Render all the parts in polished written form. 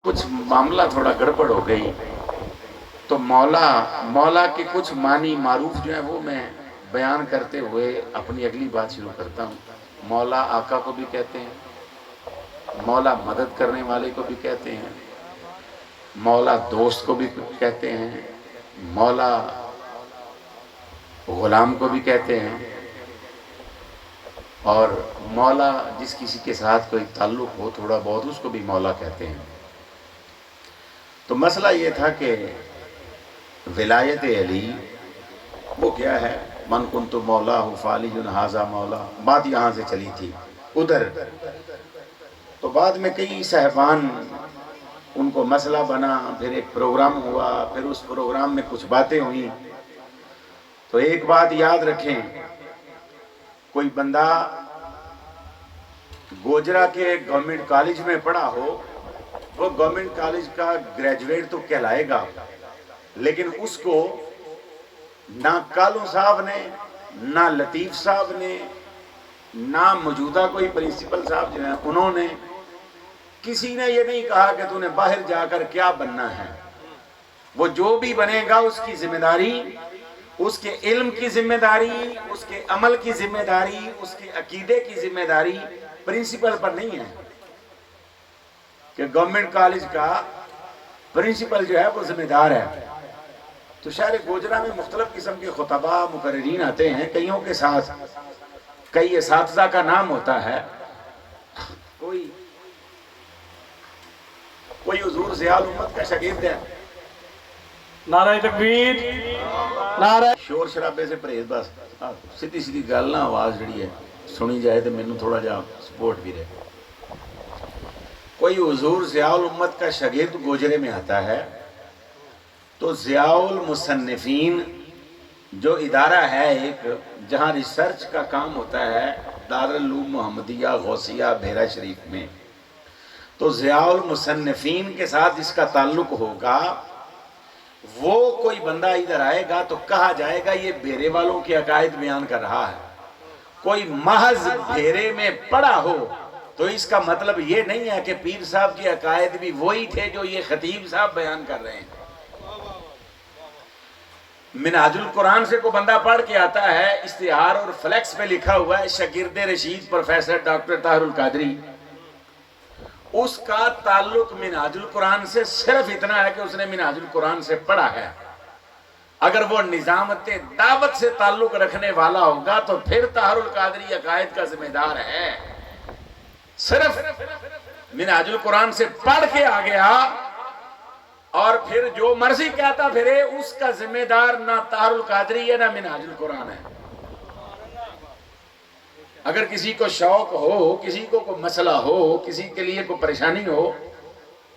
کچھ معاملہ تھوڑا گڑبڑ ہو گئی تو مولا کے کچھ معنی معروف جو ہیں وہ میں بیان کرتے ہوئے اپنی اگلی بات شروع کرتا ہوں۔ مولا آقا کو بھی کہتے ہیں، مولا مدد کرنے والے کو بھی کہتے ہیں، مولا دوست کو بھی کہتے ہیں، مولا غلام کو بھی کہتے ہیں، اور مولا جس کسی کے ساتھ کوئی تعلق ہو تھوڑا بہت اس کو بھی مولا کہتے ہیں۔ تو مسئلہ یہ تھا کہ ولایت علی وہ کیا ہے، من کنت مولا فعلی ھذا مولا، بات یہاں سے چلی تھی ادھر۔ تو بعد میں کئی صاحبان ان کو مسئلہ بنا، پھر ایک پروگرام ہوا، پھر اس پروگرام میں کچھ باتیں ہوئیں۔ تو ایک بات یاد رکھیں، کوئی بندہ گوجرا کے گورنمنٹ کالج میں پڑھا ہو، وہ گورنمنٹ کالج کا گریجویٹ تو کہلائے گا، لیکن اس کو نہ کالو صاحب نے، نہ لطیف صاحب نے، نہ موجودہ کوئی پرنسپل صاحب جو ہیں انہوں نے، کسی نے یہ نہیں کہا کہ تو نے باہر جا کر کیا بننا ہے۔ وہ جو بھی بنے گا اس کی ذمہ داری، اس کے علم کی ذمہ داری، اس کے عمل کی ذمہ داری، اس کے عقیدے کی ذمہ داری پرنسپل پر نہیں ہے کہ گورنمنٹ کالج کا پرنسپل جو ہے وہ ذمہ دار ہے۔ تو شہر گوجرا میں مختلف قسم کے خطباء مقررین آتے ہیں، کئیوں کے ساتھ کئی اساتذہ کا نام ہوتا ہے۔ کوئی حضور ضیاء الامت کا شاگرد ہے۔ نعرہ تکبیر، نعرہ شور شرابے سے پرہیز، بس سیدھی سیدھی گل نہ آواز جڑی ہے سنی جائے تو مینوں تھوڑا جا سپورٹ بھی رہے۔ کوئی حضور ضیاء الامت کا شاگرد گوجرے میں آتا ہے تو ضیاء المصنفین جو ادارہ ہے ایک جہاں ریسرچ کا کام ہوتا ہے، دارالعلوم محمدیہ غوثیہ بحیرہ شریف میں، تو ضیاء المصنفین کے ساتھ جس کا تعلق ہوگا وہ کوئی بندہ ادھر آئے گا تو کہا جائے گا یہ بھیرے والوں کے عقائد بیان کر رہا ہے۔ کوئی محض بھیرے میں پڑا ہو تو اس کا مطلب یہ نہیں ہے کہ پیر صاحب کے عقائد بھی وہی تھے جو یہ خطیب صاحب بیان کر رہے ہیں۔ منہاج القرآن سے کوئی بندہ پڑھ کے آتا ہے، اشتہار اور فلیکس پہ لکھا ہوا ہے شاگرد رشید پروفیسر ڈاکٹر طاہر القادری، اس کا تعلق منہاج القرآن سے صرف اتنا ہے کہ اس نے منہاج القرآن سے پڑھا ہے۔ اگر وہ نظامت دعوت سے تعلق رکھنے والا ہوگا تو پھر طاہر القادری عقائد کا ذمہ دار ہے۔ صرف منہاج القرآن سے پڑھ کے آ گیا اور پھر جو مرضی کہتا پھرے، اس کا ذمہ دار نہ طاہر القادری ہے نہ منہاج القرآن ہے۔ اگر کسی کو شوق ہو، کسی کو کوئی مسئلہ ہو، کسی کے لیے کوئی پریشانی ہو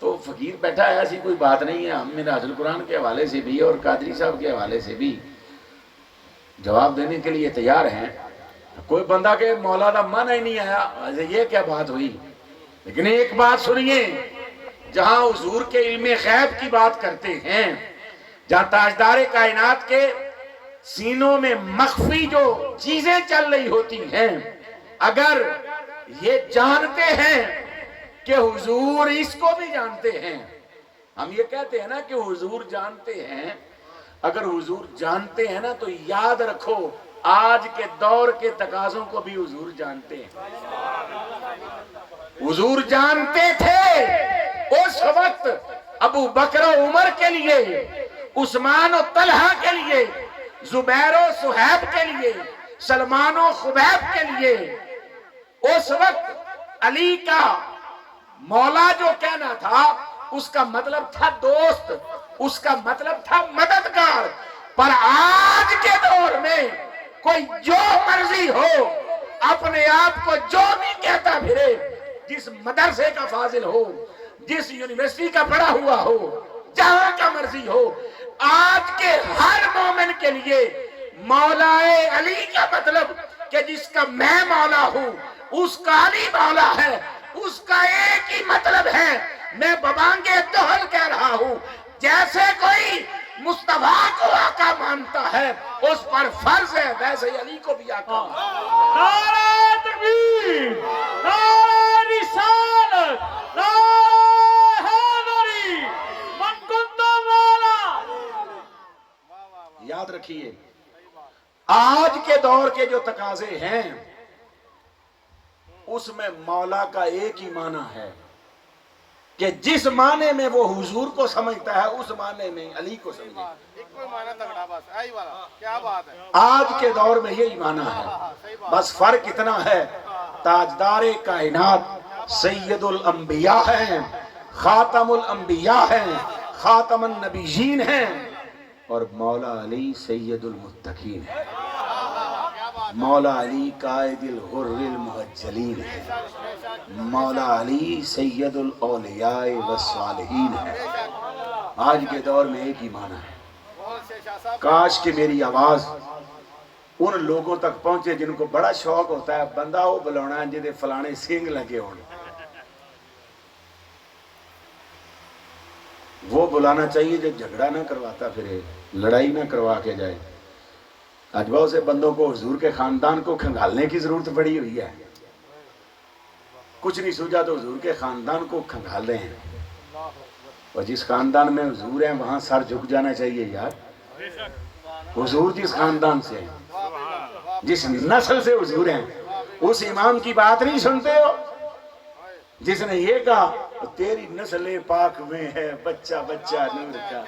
تو فقیر بیٹھا ہے، ایسی کوئی بات نہیں ہے، ہم منہاج القرآن کے حوالے سے بھی اور قادری صاحب کے حوالے سے بھی جواب دینے کے لیے تیار ہیں۔ کوئی بندہ کہ مولانا من ہی نہیں آیا، یہ کیا بات ہوئی؟ لیکن ایک بات سنیے، جہاں حضور کے علم غیب کی بات کرتے ہیں، جہاں تاجدار کائنات کے سینوں میں مخفی جو چیزیں چل رہی ہوتی ہیں، اگر یہ جانتے ہیں کہ حضور اس کو بھی جانتے ہیں، ہم یہ کہتے ہیں نا کہ حضور جانتے ہیں، اگر حضور جانتے ہیں نا تو یاد رکھو آج کے دور کے تقاضوں کو بھی حضور جانتے ہیں۔ حضور جانتے تھے اس وقت ابو بکر و عمر کے لیے، عثمان و طلحہ کے لیے، زبیر و صہیب کے لیے، سلمان و خبیب کے لیے، اس وقت علی کا مولا جو کہنا تھا اس کا مطلب تھا دوست، اس کا مطلب تھا مددگار۔ پر آج کے دور میں کوئی جو مرضی ہو، اپنے آپ کو جو بھی کہتا پھرے، جس مدرسے کا فاضل ہو، جس یونیورسٹی کا پڑھا ہوا ہو، جہاں کا مرضی ہو، آج کے ہر مومن کے لیے مولا علی کا مطلب کہ جس کا میں مولا ہوں، اس کا علی مولا ہے، اس کا ایک ہی مطلب ہے، میں ببانگ دہل کہہ رہا ہوں، جیسے کوئی مصطفیٰ کو آقا مانتا ہے اس پر فرض ہے، ویسے علی کو بھی آقا مانتا ہے۔ نعرہ تکبیر، نعرہ رسالت، نعرہ حیدر رکھیے آج کے دور کے جو تقاضے ہیں اس میں مولا کا ایک ہی معنی ہے کہ جس معنی میں وہ حضور کو سمجھتا ہے اس معنی میں علی کو سمجھے. آج کے دور میں یہی معنی ہے. بس فرق اتنا ہے تاجدار کائنات سید الانبیاء ہیں, خاتم الانبیاء ہیں, خاتم النبیین ہیں, اور مولا علی سید المتقین ہیں. مولا علی قائد الغر المحجلین ہے. مولا علی سید الاولیاء والصالحین ہے. آج کے دور میں ایک ہی معنی ہے. کاش کہ میری آواز ان لوگوں تک پہنچے جن کو بڑا شوق ہوتا ہے بندہ وہ بلانا جدے فلانے سنگ لگے ہونے, وہ بلانا چاہیے جو جھگڑا نہ کرواتا پھرے, لڑائی نہ کروا کے جائے. آج بہت سے بندوں کو حضور کے خاندان کو کھنگالنے کی ضرورت پڑی ہوئی ہے. کچھ نہیں سوچا تو حضور کے خاندان کو کھنگال رہے ہیں. اور جس خاندان میں حضور ہیں وہاں سر جھک جانا چاہیے یار. حضور جس خاندان سے ہیں, جس نسل سے حضور ہیں, اس امام کی بات نہیں سنتے ہو جس نے یہ کہا تیری نسل پاک میں ہے بچہ بچہ نور کا,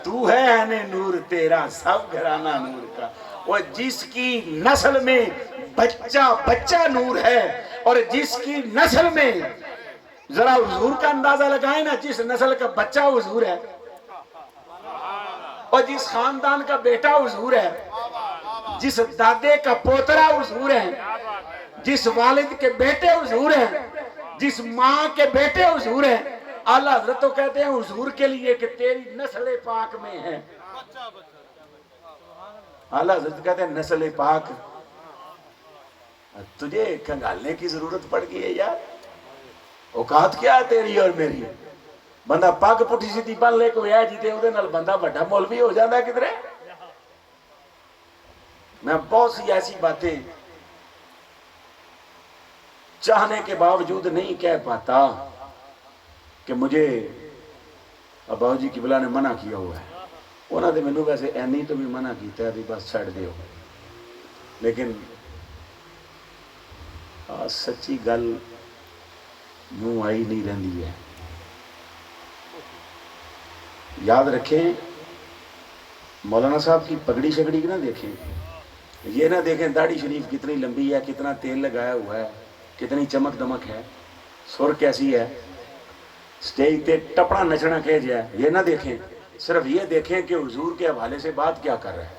تو ہے نور تیرا سب گھرانہ نور کا. وہ جس کی نسل میں بچہ بچہ نور ہے اور جس کی نسل میں ذرا حضور کا اندازہ لگائیں نا, جس نسل کا بچہ حضور ہے اور جس خاندان کا بیٹا حضور ہے, جس دادے کا پوترا حضور ہے, جس والد کے بیٹے حضور ہیں, جس ماں کے بیٹے حضور ہیں. اعلیٰ حضرت تو کہتے ہیں حضور کے لیے کہ تیری نسل پاک میں ہے. اعلیٰ حضرت کہتے ہیں نسل پاک تجھے کھنگالنے کی ضرورت پڑ گئی ہے یار. اوقات کیا ہے تیری اور میری؟ بندہ پگ پٹھی سی پن لے کوئی ہے جیتے وہ نال بندہ بڑا مولوی ہو جاتا ہے کدھرے. میں بہت سی ایسی باتیں چاہنے کے باوجود نہیں کہہ پاتا کہ مجھے ابا جی قبلہ نے منع کیا ہوا ہے. انہوں نے مینوں ویسے اینی تو بھی منع کیتا ہے بھی بس چھڑ دیو, لیکن سچی گل منہ آئی نہیں رہندی ہے. یاد رکھیں مولانا صاحب کی پگڑی شگڑی نہ دیکھیں, یہ نہ دیکھیں داڑھی شریف کتنی لمبی ہے, کتنا تیل لگایا ہوا ہے, کتنی چمک دمک ہے, سر کیسی ہے, سٹیج تے ٹپڑا نچنا کہہ جائے. یہ نہ دیکھیں, صرف یہ دیکھیں کہ حضور کے حوالے سے بات کیا کر رہے ہیں.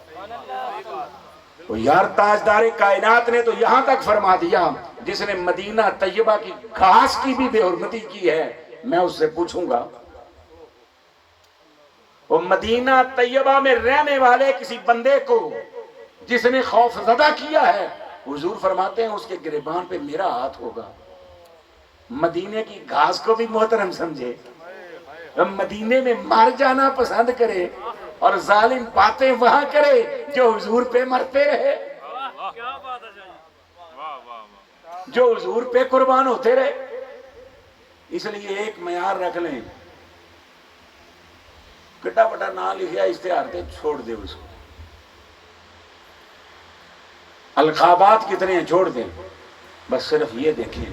وہ یار تاجدار کائنات نے تو یہاں تک فرما دیا جس نے مدینہ طیبہ کی گھاس کی بھی بے حرمتی کی ہے میں اس سے پوچھوں گا. وہ مدینہ طیبہ میں رہنے والے کسی بندے کو جس نے خوف زدہ کیا ہے, حضور فرماتے ہیں اس کے گریبان پہ میرا ہاتھ ہوگا. مدینے کی گھاس کو بھی محترم سمجھے, مدینے میں مر جانا پسند کرے اور ظالم باتیں وہاں کرے جو حضور پہ مرتے رہے, جو حضور پہ قربان ہوتے رہے. اس لیے ایک معیار رکھ لیں, کٹا بٹا نہ لکھیا اشتہار تے چھوڑ دے اس کو. القابات کتنے ہیں چھوڑ دیں, بس صرف یہ دیکھیں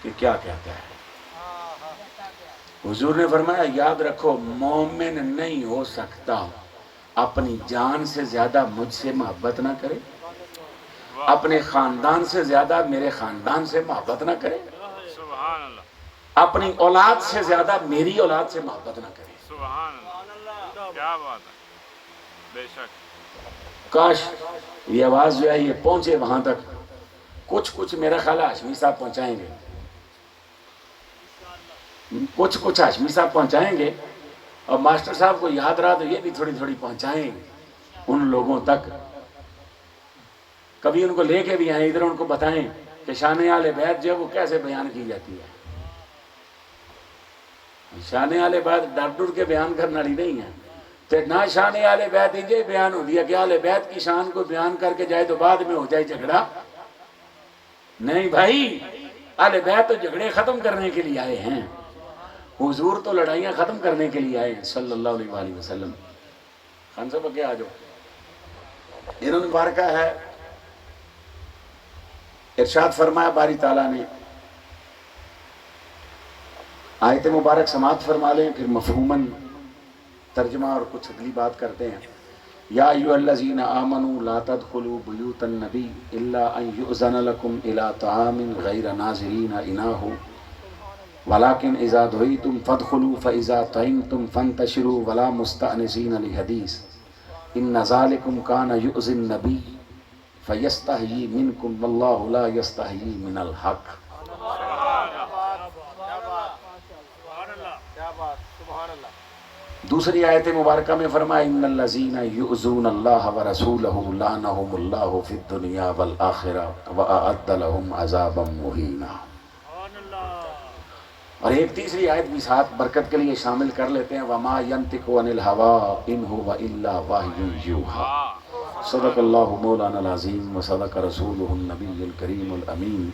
کہ کیا کہتا ہے. حضور نے فرمایا یاد رکھو مومن نہیں ہو سکتا اپنی جان سے زیادہ مجھ سے محبت نہ کرے, اپنے خاندان سے زیادہ میرے خاندان سے محبت نہ کرے, اپنی اولاد سے زیادہ میری اولاد سے محبت نہ کرے. کیا بات ہے, بے شک. کاش یہ آواز جو ہے یہ پہنچے وہاں تک. کچھ میرا خیال ہے ہاشمی صاحب پہنچائیں گے, کچھ ہاشمی صاحب پہنچائیں گے, اور ماسٹر صاحب کو یاد رہا تو یہ بھی تھوڑی تھوڑی پہنچائیں ان لوگوں تک. کبھی ان کو لے کے بھی آئیں ادھر, ان کو بتائیں کہ شان آل بیت جو ہے وہ کیسے بیان کی جاتی ہے. شان آل بیت ڈر ڈر کے بیان کرنا نہیں ہے, تو نہ شان آل بیت یہ بیان ہو دیا کہ آل بیت کی شان کو بیان کر کے جائے تو بعد میں ہو جائے جھگڑا. نہیں بھائی, آل بیت تو جھگڑے ختم کرنے کے لیے آئے ہیں, حضور تو لڑائیاں ختم کرنے کے لیے آئے ہیں صلی اللہ علیہ وآلہ وسلم. خان صاحب کیا آ جاؤ. انہوں نے مبارکہ ہے، ارشاد فرمایا باری تعالیٰ نے، آیت مبارک سماعت فرما لیں پھر مفہوماً ترجمہ اور کچھ اگلی بات کرتے ہیں۔ یا ایھا الذین آمنوا لا تدخلوا بیوت النبی الا ان یؤذن لکم الی طعام غیر ناظرین اناہ ولکن اذا دعیتم فادخلوا فاذا طعمتم فانتشروا ولا مستأنسین لحدیث ان ذلکم کان یؤذی النبی فیستحیی منکم واللہ لا یستحیی من الحق۔ دوسری آیت مبارکہ میں فرمایا ان الذین یؤذون اللہ ورسولہ لعنہم اللہ فی الدنیا والآخرہ واعد لہم عذابا مہینا۔ اور ایک تیسری آیت بھی ساتھ برکت کے لیے شامل کر لیتے ہیں، وما ینطق عن الہوی ان ھو الا وحی یوحی۔ صدق اللہ مولانا العظیم وصدق رسولہ النبی الکریم الامین۔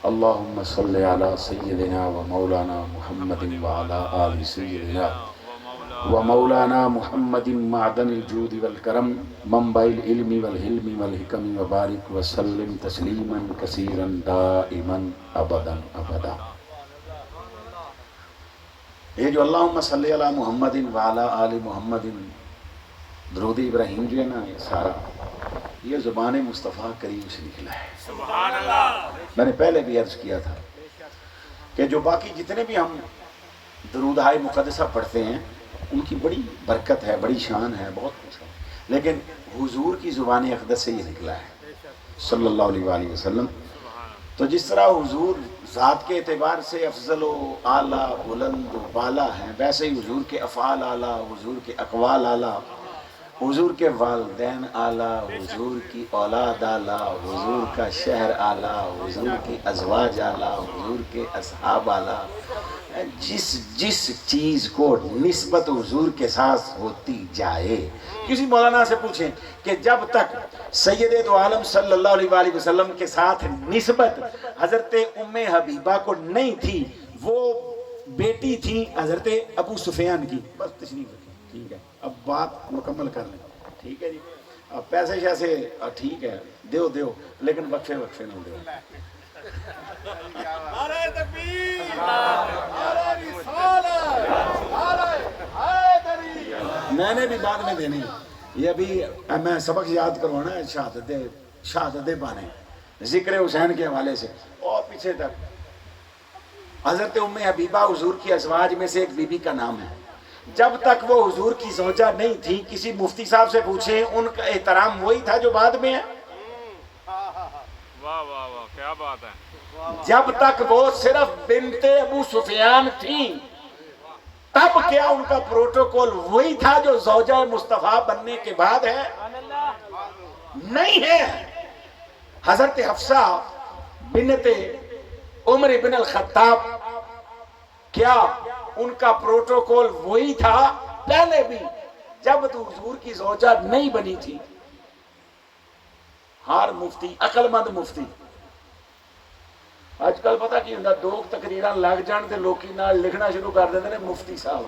اللہم صلی علی سیدنا و مولانا محمد وعلی آل سیدنا و مولانا محمد معدن الجود والکرم منبع العلم والحلم والحکم وبارک وسلم تسلیما کثیرا دائما ابدا ابدا۔ یہ جو اللہم صلی علی محمد وعلی آل محمد درود ابراہیم جو ہے نا، یہ سارا یہ زبان مصطفیٰ کریم سے نکلا ہے۔ سبحان اللہ۔ میں نے پہلے بھی عرض کیا تھا کہ جو باقی جتنے بھی ہم درودہائے مقدسہ پڑھتے ہیں ان کی بڑی برکت ہے، بڑی شان ہے، بہت کچھ ہے، لیکن حضور کی زبان اقدس سے یہ نکلا ہے صلی اللہ علیہ وآلہ وسلم۔ تو جس طرح حضور ذات کے اعتبار سے افضل و اعلیٰ بلند و بالا ہیں، ویسے ہی حضور کے افعال اعلیٰ، حضور کے اقوال اعلیٰ، حضور کے والدین اعلیٰ، حضور کی اولاد اعلیٰ، حضور کا شہر اعلیٰ، حضور کی ازواج اعلیٰ، حضور کے اصحاب اعلیٰ۔ جس چیز کو نسبت حضور کے ساتھ ہوتی جائے، کسی مولانا سے پوچھیں کہ جب تک سید دو عالم صلی اللہ علیہ وآلہ وسلم کے ساتھ نسبت حضرت ام حبیبہ کو نہیں تھی، وہ بیٹی تھی حضرت ابو سفیان کی، بس تشریف رکھیں، ٹھیک ہے، اب بات مکمل کر لیں، ٹھیک ہے جی، اب پیسے شیسے ٹھیک ہے دیو لیکن وقفے نہ دیو۔ نعرہ تکبیر، نعرہ رسالت، نعرہ حیدری۔ میں نے بھی بعد میں دینی، یہ ابھی میں سبق یاد کروانا ہے شہادت بانے ذکر حسین کے حوالے سے، اور پیچھے تک حضرت ام حبیبہ حضور کی ازواج میں سے ایک بی بی کا نام ہے۔ جب تک وہ حضور کی زوجہ نہیں تھی، کسی مفتی صاحب سے پوچھیں، ان کا احترام وہی تھا جو بعد میں ہے۔ واہ واہ واہ، کیا بات ہے۔ جب تک وہ صرف بنت ابو سفیان تھیں، تب کیا ان کا پروٹوکول وہی تھا جو زوجہ مصطفیٰ بننے کے بعد ہے؟ نہیں ہے۔ حضرت حفصہ بنت عمر بن الخطاب، کیا ان کا پروٹوکول وہی تھا پہلے بھی جب تو حضور کی زوجہ نہیں بنی تھی؟ ہر مفتی، عقل مند مفتی، آج کل پتہ کی ہوندا، دو تقریراں لگ جان تے لوکی نال لکھنا شروع کر دیندے نے مفتی صاحب،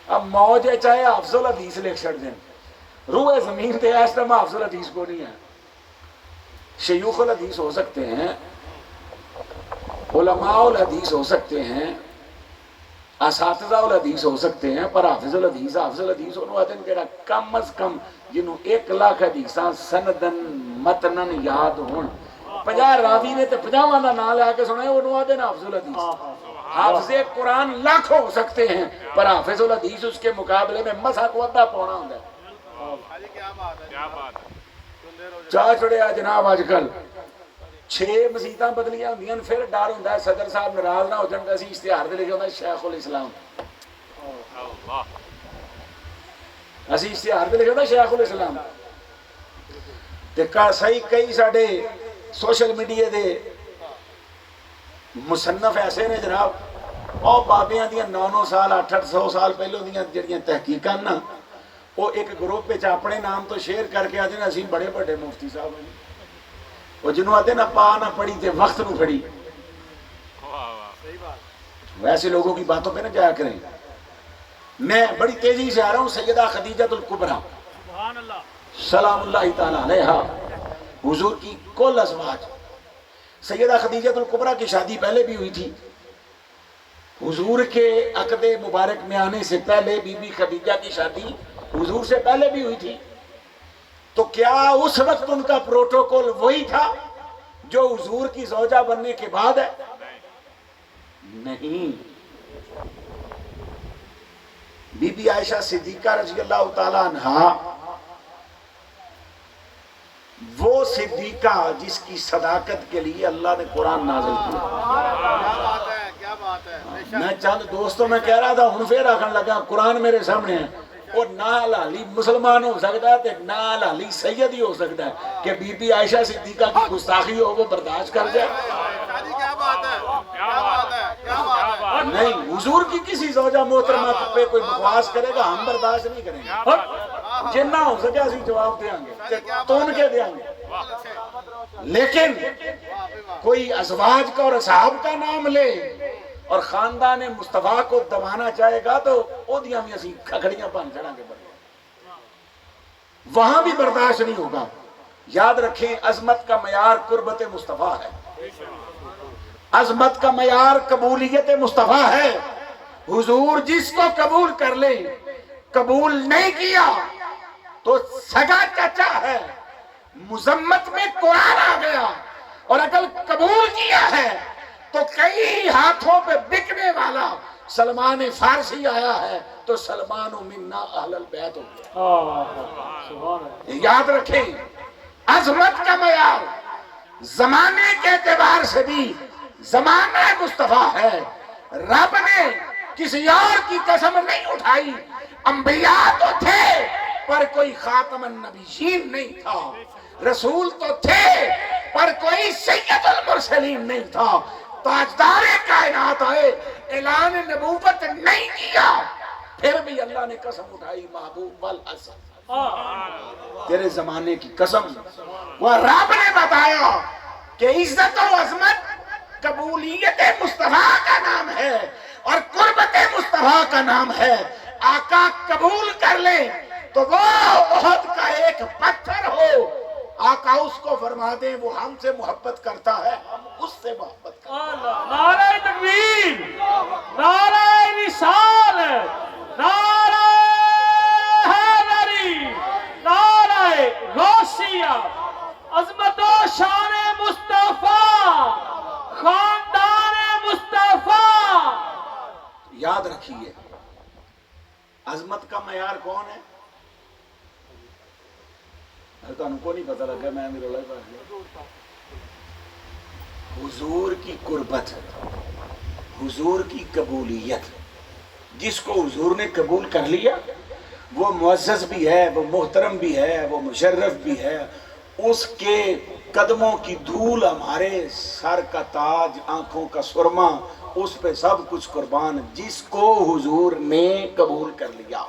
اب موج ہے چاہے حافظ الحدیث لکھ چھڑ دیں، روح زمین تے اس طرح حافظ الحدیث کو نہیں ہے۔ شیوخ الحدیث ہو سکتے ہیں، علماء الحدیث ہو سکتے ہیں، اساتذہ الحدیث ہو سکتے ہیں، پر حافظ الحدیث انہوں آتے ہیں کہ کم از کم جنہوں 1,00,000 حدیثاں سندن متنن یاد ہون، 50 راوی نے تے 50 دا نام لے کے سنائے، انہوں آتے ہیں حافظ الحدیث۔ حافظ قرآن لاکھ ہو سکتے ہیں، پر حافظ الحدیث اس کے مقابلے میں مسا کو ادھا پونا ہوتا ہے۔ کیا بات ہے۔ چاہ چھڑیا جناب آج کل 6 مسیتاں بدلیاں ہوندیاں، پھر ڈر ہوندا ہے صدر صاحب ناراض نہ ہو جان تے اسی اشتہار دے لکھیا ہوندا شیخ الاسلام، اسی اشتہار دے لکھیا ہوندا شیخ الاسلام، تے صحیح کئی ساڈے سوشل میڈیا دے مصنف ایسے نے جناب، اور بابیاں دیاں 9 سال 800 سال پہلوں دیاں جڑیاں تحقیقاں نا، وہ ایک گروپ وچ اپنے نام تو شیئر کر کے آتے ہیں اسی بڑے بڑے مفتی صاحب ہیں، وہ جنہوں آتے نا پا نہ پڑی تے وقت نو پڑی، ویسے لوگوں کی باتوں پہ نہ جایا کریں۔ میں بڑی تیزی سے آ رہا ہوں، سیدہ خدیجہ الکبریٰ سلام اللہ تعالیٰ علیہا حضور کی کل ازواج، سیدہ خدیجہ الکبریٰ کی شادی پہلے بھی ہوئی تھی، حضور کے عقد مبارک میں آنے سے پہلے بی بی خدیجہ کی شادی حضور سے پہلے بھی ہوئی تھی، تو کیا اس وقت ان کا پروٹوکول وہی تھا جو حضور کی زوجہ بننے کے بعد ہے؟ نہیں، بی بی عائشہ صدیقہ رضی اللہ تعالیٰ عنہا وہ صدیقہ جس کی صداقت کے لیے اللہ نے قرآن نازل کیا۔ کیا بات ہے، کیا بات ہے، بے شک۔ میں چند دوستوں میں کہہ رہا تھا، ہن پھر آخر لگا قرآن میرے سامنے ہے، اور نال علی مسلمان ہو سکتا ہے تو نال علی سید ہی ہو سکتا ہے کہ بی بی عائشہ صدیقہ کی گستاخی ہو وہ برداشت کر جائے؟ شادی کیا بات ہے، کیا بات ہے، کیا بات ہے۔ نہیں، حضور کی کسی زوجہ محترمہ پہ کوئی بکواس کرے گا ہم برداشت نہیں کریں گے، جنہ ہو سکے اسی جواب دیں گے، تون کے دیں گے۔ لیکن کوئی ازواج کا اور اصحاب کا نام لے اور خاندان مصطفیٰ کو دبانا چاہے گا تو او دیاں بھی اسی کھکھڑیاں پان چڑھا کے بڑھیں، وہاں بھی برداشت نہیں ہوگا۔ یاد رکھیں، عظمت کا معیار قربت مصطفیٰ ہے، عظمت کا معیار قبولیت مصطفیٰ ہے۔ حضور جس کو قبول کر لے، قبول نہیں کیا تو سگا چچا ہے، مذمت میں قرآن آ گیا، اور اگر قبول کیا ہے تو کئی ہاتھوں پہ بکنے والا سلمان فارسی آیا ہے تو سلمان منا اہل البیت ہو گیا۔ یاد رکھیں، عظمت کا معیار زمانے کے اعتبار سے بھی زمانہ مصطفیٰ ہے۔ رب نے کسی اور کی قسم نہیں اٹھائی، انبیاء تو تھے پر کوئی خاتم النبیین نہیں تھا، رسول تو تھے پر کوئی سید المرسلین نہیں تھا، تاجدار کائنات آئے اعلان نبوت نہیں کیا، پھر بھی اللہ نے قسم اٹھائی محبوب والحسن، تیرے زمانے کی قسم۔ وہ رب نے بتایا کہ عزت و عظمت قبولیت مصطفیٰ کا نام ہے اور قربت مصطفیٰ کا نام ہے۔ آقا قبول کر لے تو وہ احد کا ایک پتھر ہو، آقا اس کو فرما دیں وہ ہم سے محبت کرتا ہے، ہم اس سے محبت کرتے ہیں۔ نعرہ تکبیر، نعرہ رسالت، نعرہ حیدری، نعرہ غوثیہ، عظمت و شان مصطفیٰ، خاندان مصطفیٰ۔ یاد رکھیے، عظمت کا معیار کون ہے؟ تو ان کو نہیں پتہ لگا، میں امیر اللہ پاس حضور کی قربت، حضور کی قبولیت، جس کو حضور نے قبول کر لیا وہ معزز بھی ہے، وہ محترم بھی ہے، وہ مشرف بھی ہے، اس کے قدموں کی دھول ہمارے سر کا تاج، آنکھوں کا سرما، اس پہ سب کچھ قربان، جس کو حضور نے قبول کر لیا۔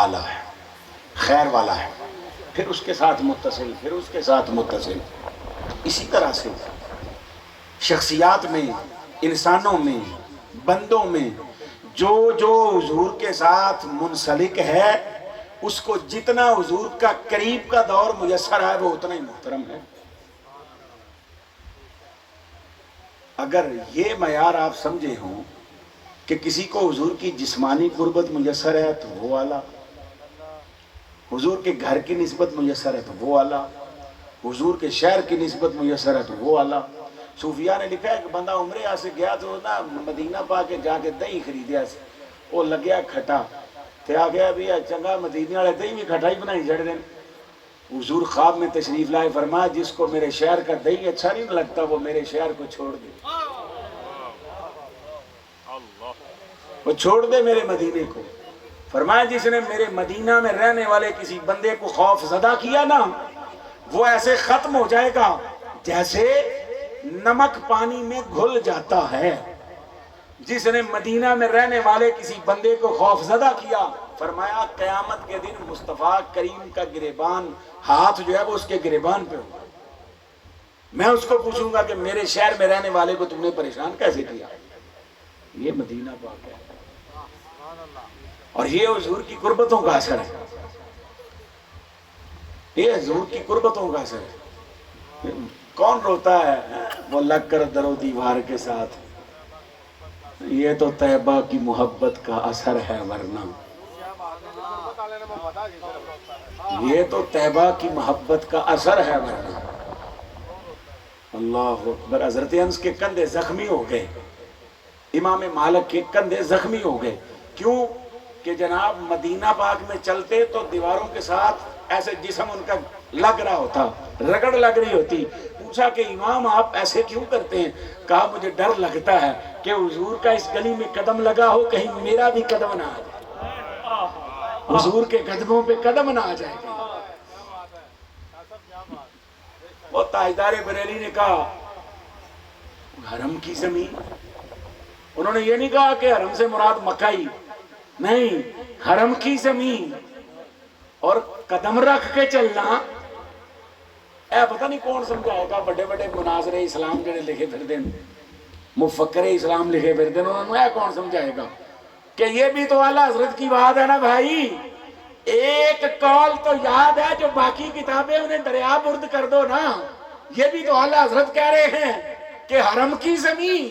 آلہ ہے، خیر والا ہے، پھر اس کے ساتھ متصل، پھر اس کے ساتھ متصل۔ اسی طرح سے شخصیات میں، انسانوں میں، بندوں میں جو جو حضور کے ساتھ منسلک ہے، اس کو جتنا حضور کا قریب کا دور میسر ہے وہ اتنا ہی محترم ہے۔ اگر یہ معیار آپ سمجھے ہوں کہ کسی کو حضور کی جسمانی قربت میسر ہے تو وہ اعلیٰ، حضور کے گھر کی نسبت میسر ہے تو وہ اعلیٰ، حضور کے شہر کی نسبت میسر ہے تو وہ اعلیٰ۔ صوفیاء نے لکھا ہے کہ بندہ عمرے سے گیا تو نا مدینہ پا کے جا کے دہی خریدیا سے، وہ لگیا کھٹا تے آ گیا بھی چنگا مدینے والے دہی بھی کھٹا ہی بنائی جڑ دیں۔ حضور خواب میں تشریف لائے، فرمایا جس کو میرے شہر کا دہی اچھا نہیں لگتا وہ میرے شہر کو چھوڑ دے، وہ چھوڑ دے میرے مدینے کو۔ فرمایا جس نے میرے مدینہ میں رہنے والے کسی بندے کو خوف زدہ کیا نا، وہ ایسے ختم ہو جائے گا جیسے نمک پانی میں گھل جاتا ہے۔ جس نے مدینہ میں رہنے والے کسی بندے کو خوف زدہ کیا، فرمایا قیامت کے دن مصطفیٰ کریم کا گریبان، ہاتھ جو ہے وہ اس کے گریبان پہ ہوگا۔ میں اس کو پوچھوں گا کہ میرے شہر میں رہنے والے کو تم نے پریشان کیسے کیا؟ یہ مدینہ پاک ہے اور یہ حضور کی قربتوں کا اثر ہے، یہ حضور کی قربتوں کا اثر ہے۔ کون روتا ہے وہ لگ کر در و دیوار کے ساتھ، یہ تو طیبہ کی محبت کا اثر ہے ورنہ، یہ تو طیبہ کی محبت کا اثر ہے ورنہ۔ اللہ اکبر۔ حضرت انس کے کندھے زخمی ہو گئے، امام مالک کے کندھے زخمی ہو گئے، کیوں کہ جناب مدینہ پاک میں چلتے تو دیواروں کے ساتھ ایسے جسم ان کا لگ رہا ہوتا، رگڑ لگ رہی ہوتی۔ پوچھا کہ امام آپ ایسے کیوں کرتے ہیں؟ کہا مجھے ڈر لگتا ہے کہ حضور کا اس گلی میں قدم لگا ہو، کہیں میرا بھی قدم نہ آ جائے، حضور کے قدموں پہ قدم نہ آ جائے گا۔ وہ تاجدار بریلی نے کہا حرم کی زمین، انہوں نے یہ نہیں کہا کہ حرم سے مراد مکہ ہی، نہیں، حرم کی زمین اور قدم رکھ کے چلنا، اے پتہ نہیں کون سمجھائے گا۔ بڑے بڑے مناظر اسلام جڑے لکھے پھر دیں، مفکر اسلام لکھے پھر دیں، انہوں نے کون سمجھائے گا کہ یہ بھی تو اعلیٰ حضرت کی بات ہے نا بھائی۔ ایک قول تو یاد ہے، جو باقی کتابیں انہیں دریا برد کر دو نا۔ یہ بھی تو اعلیٰ حضرت کہہ رہے ہیں کہ حرم کی زمین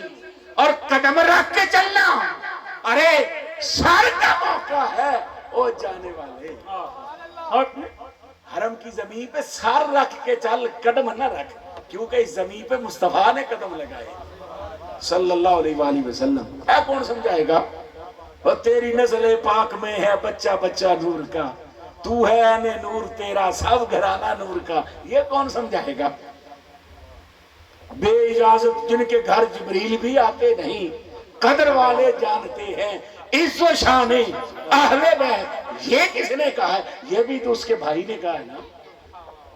اور قدم رکھ کے چلنا، ارے سر کا موقع ہے او جانے والے، حرم کی زمین پہ سر رکھ کے چل، قدم نہ رکھ، کیونکہ اس زمین پہ مصطفیٰ نے قدم لگائے صلی اللہ علیہ وآلہ وسلم۔ اے کون سمجھائے گا؟ اور تیری نسل پاک میں ہے بچہ بچہ نور کا، تو ہے عین نور تیرا سب گھرانہ نور کا، یہ کون سمجھائے گا؟ بے اجازت جن کے گھر جبریل بھی آتے نہیں، قدر والے جانتے ہیں عز و شان اہل بیت۔ یہ کس نے کہا ہے؟ یہ بھی تو اس کے بھائی نے کہا ہے نا،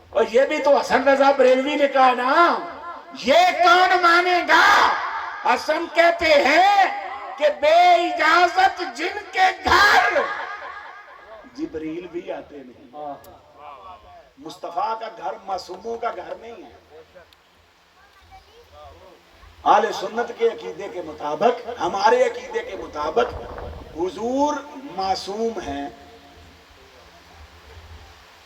اور یہ بھی تو حسن رضا بریلوی نے کہا نا۔ یہ کون مانے گا؟ حسن کہتے ہیں کہ بے اجازت جن کے گھر جبریل بھی آتے نہیں۔ مصطفیٰ کا گھر معصوموں کا گھر نہیں ہے۔ اہل سنت کے عقیدے کے مطابق، ہمارے عقیدے کے مطابق حضور معصوم ہیں،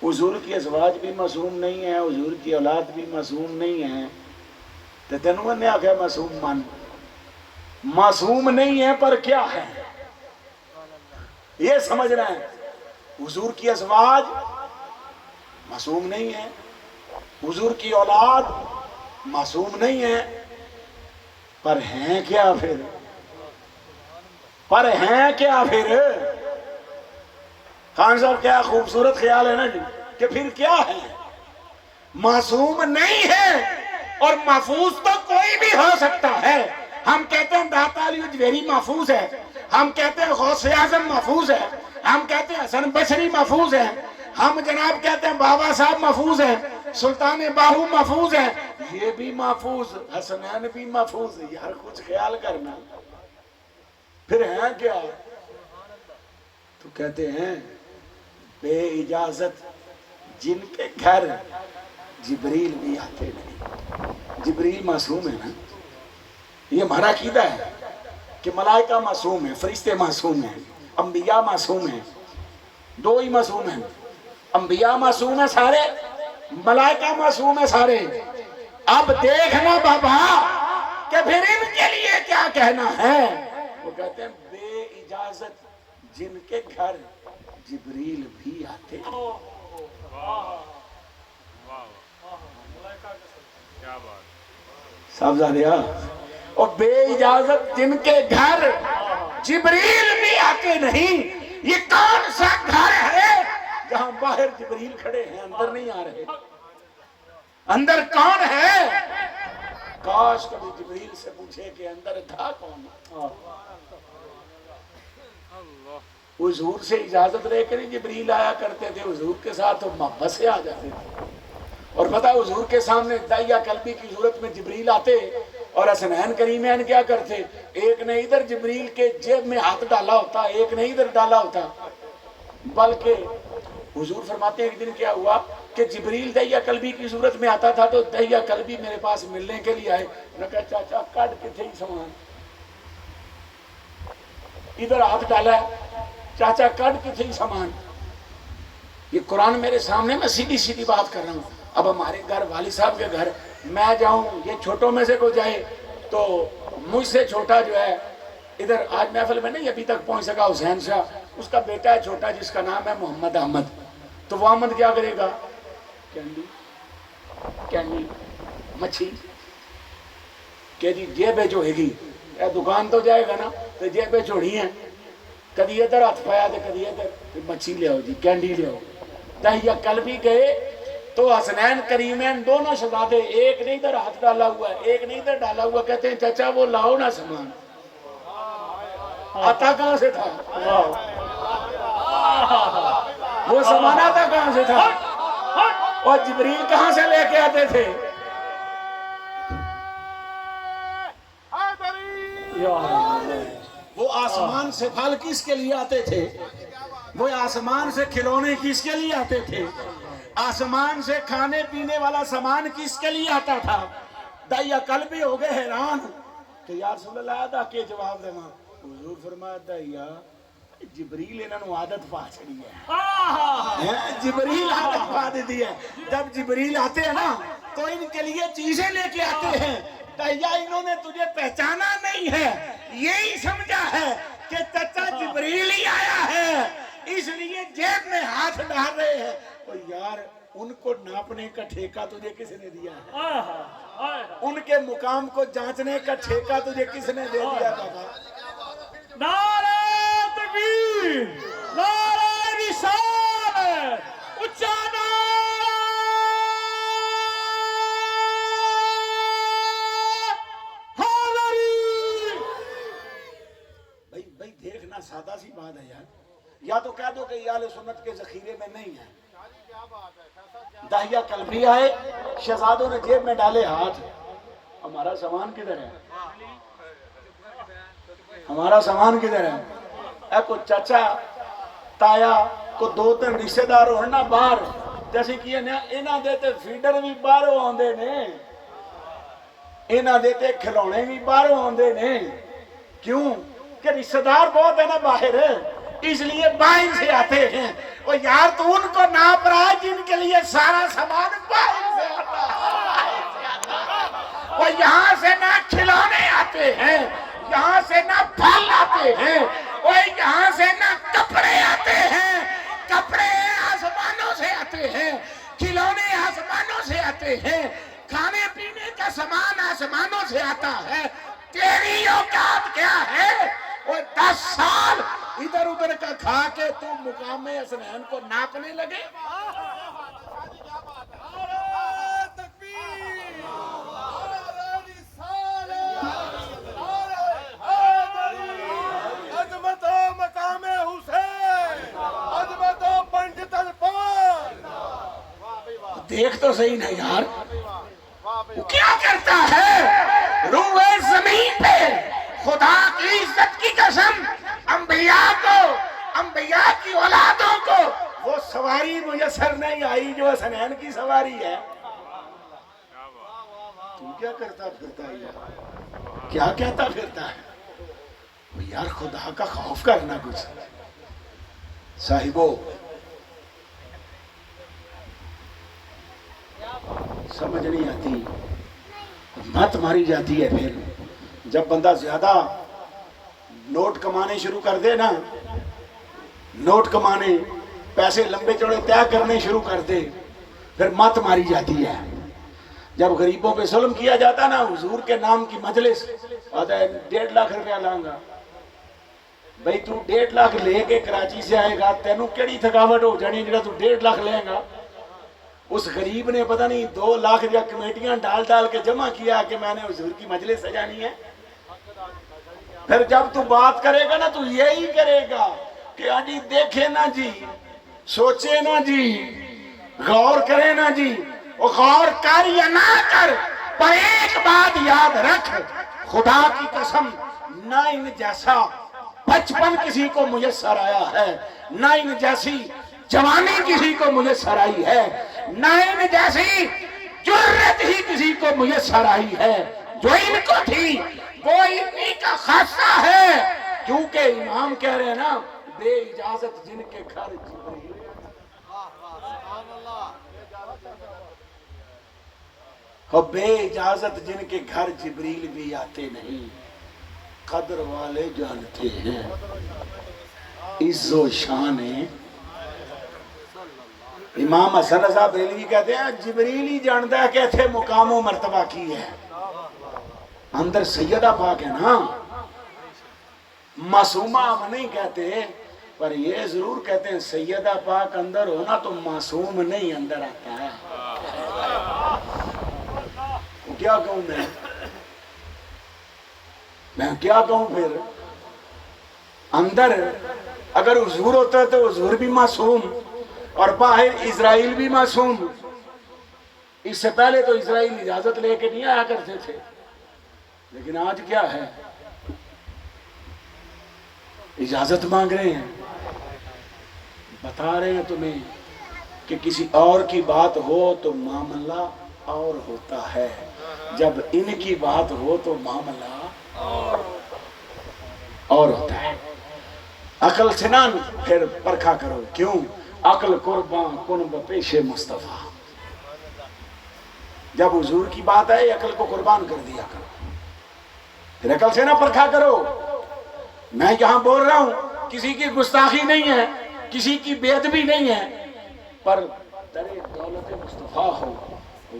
حضور کی ازواج بھی معصوم نہیں ہیں، حضور کی اولاد بھی معصوم نہیں ہیں۔ تو تینوں نے آخیا معصوم من، معصوم نہیں ہے پر کیا ہے یہ سمجھ رہے ہیں؟ حضور کی ازواج معصوم نہیں ہے، حضور کی اولاد معصوم نہیں ہے، پر ہیں کیا پھر؟ پر ہیں کیا پھر؟ خان صاحب کیا خوبصورت خیال ہے نا جی، کہ پھر کیا ہے؟ معصوم نہیں ہے اور محفوظ تو کوئی بھی ہو سکتا ہے۔ ہم کہتے ہیں داتا علی اجویری محفوظ ہے، ہم کہتے ہیں غوث اعظم محفوظ ہے، ہم کہتے ہیں حسن بصری محفوظ ہے، ہم جناب کہتے ہیں بابا صاحب محفوظ ہے، سلطان باہو محفوظ ہے، یہ بھی محفوظ، حسنین بھی محفوظ۔ یار کچھ خیال کرنا، پھر ہیں کیا؟ تو کہتے ہیں بے اجازت جن کے گھر جبریل بھی آتے نہیں۔ جبریل معصوم ہے نا، یہ ہمارا عقیدہ ہے کہ ملائکہ معصوم ہیں، فرشتے معصوم ہیں، انبیاء معصوم ہیں، دو ہی معصوم ہیں، انبیاء معصوم ہیں سارے، ملائکہ معصوم ہیں سارے۔ اب دیکھنا بابا کہ پھر ان کے لیے کیا کہنا ہے۔ وہ کہتے ہیں بے اجازت جن کے گھر جبریل بھی آتے ہیں۔ صاحبزادیا، اور بے اجازت جن کے گھر جبریل بھی آتے نہیں، یہ کون سا گھر ہے جہاں باہر جبریل کھڑے ہیں اندر نہیں آ رہے؟ اندر کون ہے؟ کاش کبھی جبریل سے پوچھے کہ اندر تھا کون؟ حضور سے اجازت لے کر جبریل آیا کرتے تھے، حضور کے ساتھ وہ محبت سے آ جاتے تھے۔ اور پتہ حضور کے سامنے داعیہ قلبی کی صورت میں جبریل آتے اور حسنین کریمین کیا کرتے؟ ایک نے ادھر جبریل کے جیب میں ہاتھ ڈالا ہوتا، ایک نے ادھر ڈالا ہوتا، بلکہ حضور فرماتے ہیں ایک دن کیا ہوا کہ جبریل داعیہ قلبی کی صورت میں آتا تھا تو داعیہ قلبی میرے پاس ملنے کے لیے آئے، انہوں نے کہا چاچا کٹ کتھے ہی سامان، ادھر ہاتھ ڈالا ہے، چاچا کٹ کتنے سامان. یہ قرآن میرے سامنے، میں سیدھی سیدھی بات کر رہا ہوں. اب ہمارے گھر والد صاحب کے گھر میں جاؤں، یہ چھوٹوں میں سے کوئی جائے تو مجھ سے چھوٹا جو ہے ادھر آج محفل میں نہیں ابھی تک پہنچ سکا، حسین شاہ، اس کا بیٹا ہے چھوٹا جس کا نام ہے محمد احمد. تو وہ احمد کیا کرے گا؟ کینڈی کینڈی مچھی کہ جی جیبیں جو ہے گی، دکان تو جائے گا نا تو جیبیں چھوڑی ہیں، کدی ادھر ہاتھ پایا تو کدی ادھر، مچھی لے آؤ جی، کینڈی لے آؤ. دہیا کل بھی گئے تو حسنین کریمین دونوں شہزادے، ایک نے ادھر ہاتھ ڈالا ہوا ہے ایک نے ادھر ڈالا ہوا، کہتے ہیں چچا وہ لاؤ نا سامان. آتا کہاں سے تھا وہ سامان؟ آتا کہاں سے تھا؟ اور جبریل کہاں سے لے کے آتے تھے؟ وہ آسمان سے پھل کس کے لیے آتے تھے؟ وہ آسمان سے کھلونے کس کے لیے آتے تھے؟ آسمان سے کھانے پینے والا سامان کس کے لیے آتا تھا؟ دائیا کل بھی ہو گئے حیران کہ یا رسول اللہ ادا کے جواب دے. حضور فرمایا دائیا جبریل انہوں نے عادت پا چھڑی ہے. جبریل عادت پا دی ہے. جب جبریل آتے ہیں نا تو ان کے لیے چیزیں لے کے آتے ہیں. دائیا انہوں نے تجھے پہچانا نہیں ہے، یہی سمجھا ہے کہ چچا جبریل ہی آیا ہے، اس لیے جیب میں ہاتھ ڈال رہے ہیں. اور یار ان کو ناپنے کا ٹھیکہ تجھے کس نے دیا ہے؟ ان کے مقام کو جانچنے کا ٹھیکہ تجھے کس نے دے دیا بابا؟ نعرہ تکبیر، نعرہ رسالت، اونچا نعرہ حیدری. بھائی دیکھنا سادہ سی بات ہے یار، یا تو کہہ دو کہ یہ اہل سنت کے ذخیرے میں نہیں ہے. داہیہ کلبی آئے، شہزادوں نے جیب میں ڈالے ہاتھ. ہمارا سامان کدھر ہے؟ ہمارا سامان کدھر ہے؟ اے کو چچا تایا کو دو تین رشتہ دار ہونا باہر جیسے کہ انہاں دیتے فیڈر بھی باہر آندے نے، انہاں دیتے کھلونے بھی باہر آندے نے. کیوں کہ رشتہ دار بہت ہے نا باہر، اس لیے باہر سے آتے ہیں. اور یار تو ان کو ناپ رہا ہے جن کے لیے سارا سامان باہر سے آتا ہے. اور یہاں سے نہ کھلونے آتے ہیں، یہاں سے نہ پھل آتے ہیں، اور یہاں سے نہ کپڑے آتے ہیں. کپڑے آسمانوں سے آتے ہیں، کھلونے آسمانوں سے آتے ہیں، کھانے پینے کا سامان آسمانوں سے آتا ہے. تیری اوقات کیا ہے؟ اور 10 سال ادھر ادھر کا کھا کے تو مقام حسنین کو ناپنے لگے. دیکھ تو صحیح نہیں یار وہ کیا کرتا ہے. روئے زمین پہ خدا کی عزت کی قسم انبیاء کو، انبیاء کی اولادوں کو وہ سواری میسر نہیں آئی جو حسنین کی سواری ہے. تو کیا کرتا پھرتا ہے یار؟ کیا کہتا پھرتا ہے؟ یار خدا کا خوف کرنا کچھ. صاحبو سمجھ نہیں آتی، مت ماری جاتی ہے. پھر جب بندہ زیادہ نوٹ کمانے شروع کر دے نا، نوٹ کمانے، پیسے لمبے چوڑے طے کرنے شروع کر دے، پھر مت ماری جاتی ہے. جب غریبوں پہ ظلم کیا جاتا نا، حضور کے نام کی مجلس آتا ہے 1.5 لاکھ روپیہ لانگا. بھئی تو 1.5 لاکھ لے کے کراچی سے آئے گا، تینوں کیڑی تھکاوٹ ہو جانی جڑا تو 1.5 لاکھ لے گا. اس غریب نے پتہ نہیں 2 لاکھ یا کمیٹیاں ڈال ڈال کے جمع کیا کہ میں نے حضور کی مجلس سجانی ہے. پھر جب تو بات کرے گا نا تو یہی کرے گا کہ آجی دیکھے نا جی، سوچے نا جی، غور کرے نا جی. وہ غور کر یا نہ کر، پر ایک بات یاد رکھ، خدا کی قسم نہ ان جیسا بچپن کسی کو میسر آیا ہے، نہ ان جیسی جوانی کسی کو میسر آئی ہے، نہ ان جیسی جرت ہی کسی کو میسر آئی ہے. جو ان کو تھی وہ انہی کا خاصہ ہے کیونکہ امام کہہ رہے ہیں نا بے اجازت جن کے گھر جبریل، اور بے اجازت جن کے گھر جبریل بھی آتے نہیں، قدر والے جانتے ہیں عز و شان ہے۔ امام حسن رضا بریلوی کہتے ہیں جبریل ہی جانتا ہے کہ ایتھے مقام و مرتبہ کی ہے، اندر سیدہ پاک ہے نا، معصومہ ہم نہیں کہتے، پر یہ ضرور کہتے ہیں سیدہ پاک اندر ہونا تو معصوم نہیں اندر آتا ہے۔ کیا کہوں میں کیا کہوں پھر؟ اندر اگر حضور ہوتا ہے تو حضور بھی معصوم اور باہر اسرائیل بھی معصوم۔ اس سے پہلے تو اسرائیل اجازت لے کے نہیں آیا کرتے تھے، لیکن آج کیا ہے؟ اجازت مانگ رہے ہیں۔ بتا رہے ہیں تمہیں کہ کسی اور کی بات ہو تو معاملہ اور ہوتا ہے، جب ان کی بات ہو تو معاملہ اور ہوتا ہے۔ عقل سے نہ پھر پرکھا کرو، کیوں؟ عقل قربان کن بپیش مصطفیٰ۔ جب حضور کی بات آئے عقل کو قربان کر دیا کرو، پھر عقل سے نہ پرکھا کرو۔ میں یہاں بول رہا ہوں کسی کی گستاخی نہیں ہے، کسی کی بے ادبی نہیں ہے، پر در دولت مصطفیٰ ہو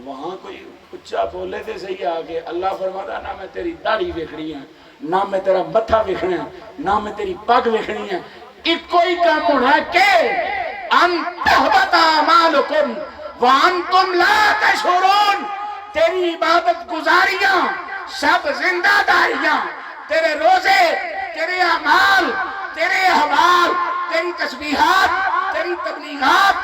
وہاں کوئی اچھا بولے تھے صحیح آگے، اللہ فرماتا نہ میں تیری داڑھی ویکھنی ہے، نہ میں تیرا متھا ویکھنا ہے، نہ میں تیری پگ ویکھنی ہے، ایک کوئی کام ہونا ہے کہ ان تحبط اعمالکم وانتم لا تشعرون۔ تیری عبادت گزاریاں، سب زندہ داریاں، تیرے روزے، تیرے اعمال، تیرے احوال، تیری تسبیحات، تیری تبلیغات،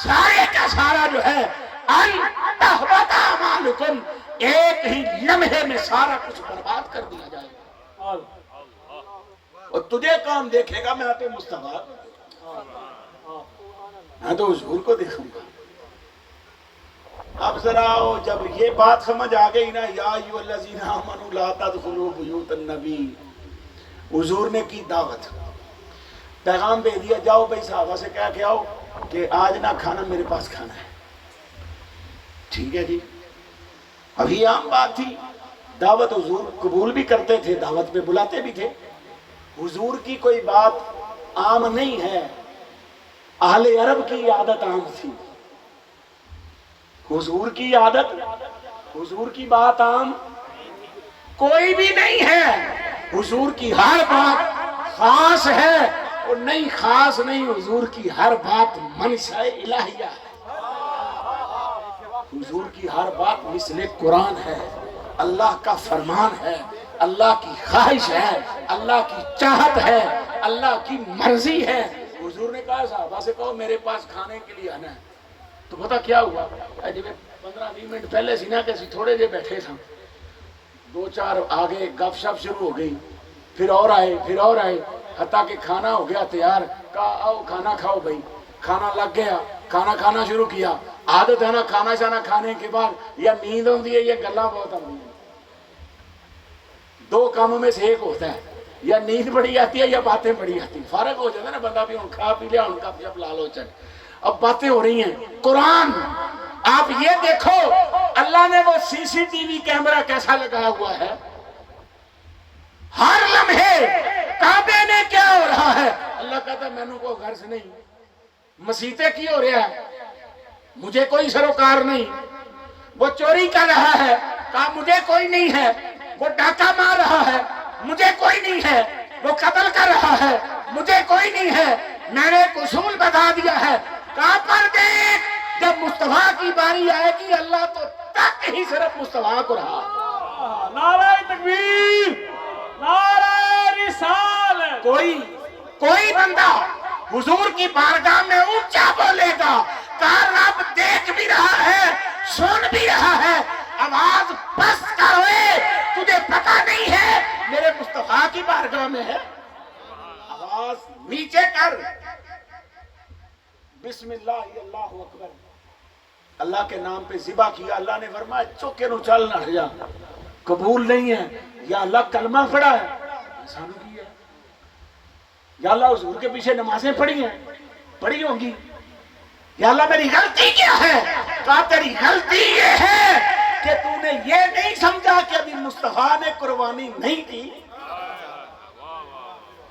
سارے کا سارا جو ہے ان تحبط اعمالکم، ایک ہی لمحے میں سارا کچھ برباد کر دیا جائے گا، اور تجھے کام دیکھے گا میں تو مصطفیٰ، میں تو حضور کو دیکھوں گا۔ اب ذرا جب یہ بات سمجھ آ گئی نا، یا ایھا الذین آمنوا لا تدخلوا بیوت النبی، حضور نے کی دعوت، پیغام دے دیا جاؤ بھائی صحابہ سے کہہ کے آؤ کہ آج نہ کھانا میرے پاس کھانا ہے، ٹھیک ہے جی۔ ابھی عام بات تھی، دعوت حضور قبول بھی کرتے تھے، دعوت پہ بلاتے بھی تھے۔ حضور کی کوئی بات عام نہیں ہے، اہل عرب کی عادت عام تھی، حضور کی عادت، حضور کی بات عام کوئی بھی نہیں ہے، حضور کی ہر بات خاص ہے، اور نہیں خاص نہیں، حضور کی ہر بات منشاء الہیہ ہے، حضور کی ہر بات مثل قرآن ہے، اللہ کا فرمان ہے، اللہ کی خواہش ہے، اللہ کی چاہت ہے، اللہ کی مرضی ہے۔ حضور نے کہا صحابہ سے کہو میرے پاس کھانے کے لیے آنا ہے، تو پتہ کیا ہوا؟ جب 15-20 منٹ پہلے سی نا کہ تھوڑے جے بیٹھے تھا، 2-4 آگے گپ شپ شروع ہو گئی، پھر اور آئے، حتیٰ کہ کھانا ہو گیا تیار، کہا آؤ کھانا کھاؤ بھائی، کھانا لگ گیا، کھانا کھانا شروع کیا۔ عادت ہے نا کھانا شانا کھانے کے بعد یا نیند ہوتی ہے یا گلاں بہت آتی ہیں، دو کاموں میں سے ایک ہوتا ہے، یا نیند بڑی آتی ہے یا باتیں بڑی آتی ہیں، فارغ ہو جاتا ہے نا بندہ بھی، ان کھا پی لیا، ان کا جب لالو چل، اب باتیں ہو رہی ہیں۔ قرآن آپ یہ دیکھو اللہ نے وہ سی سی ٹی وی کیمرہ کیسا لگایا ہوا ہے، ہر لمحے کعبے میں کیا ہو رہا ہے، اللہ کہتا ہے مینوں کو گھر سے نہیں، مسیطے کی ہو رہا ہے، مجھے کوئی سروکار نہیں، وہ چوری کر رہا ہے، کہا مجھے کوئی نہیں ہے، وہ ڈاکہ مار رہا ہے، مجھے کوئی نہیں ہے، وہ قتل کر رہا ہے، مجھے کوئی نہیں ہے، میں نے ایک اصول بتا دیا ہے، کہاں پر دیکھ جب مصطفیٰ کی باری آئے گی اللہ تو تک ہی صرف مصطفیٰ کو رہا، نعرہ تکبیر، نعرہ رسالت۔ کوئی بندہ حضور کی بارگاہ میں اونچا بولے گا، کہا رب دیکھ بھی رہا ہے، سن بھی رہا ہے، آواز پست کر ہوئے، تجھے پتہ نہیں ہے میرے مصطفیٰ کی بارگاہ میں ہے، آواز نیچے کر، بسم اللہ اللہ اکبر، اللہ کے نام پہ ذبح کیا، اللہ نے فرمایا چوکے نو چل نہ جا، قبول نہیں ہے، یا اللہ کلمہ پڑھا ہے، سانو کی ہے، یا اللہ حضور کے پیچھے نمازیں پڑھی ہیں، پڑھی ہوں گی، یا اللہ میری غلطی کیا ہے؟ کہا تیری غلطی یہ ہے کہ تو نے یہ نہیں سمجھا کہ ابھی مصطفیٰ نے قربانی نہیں کی۔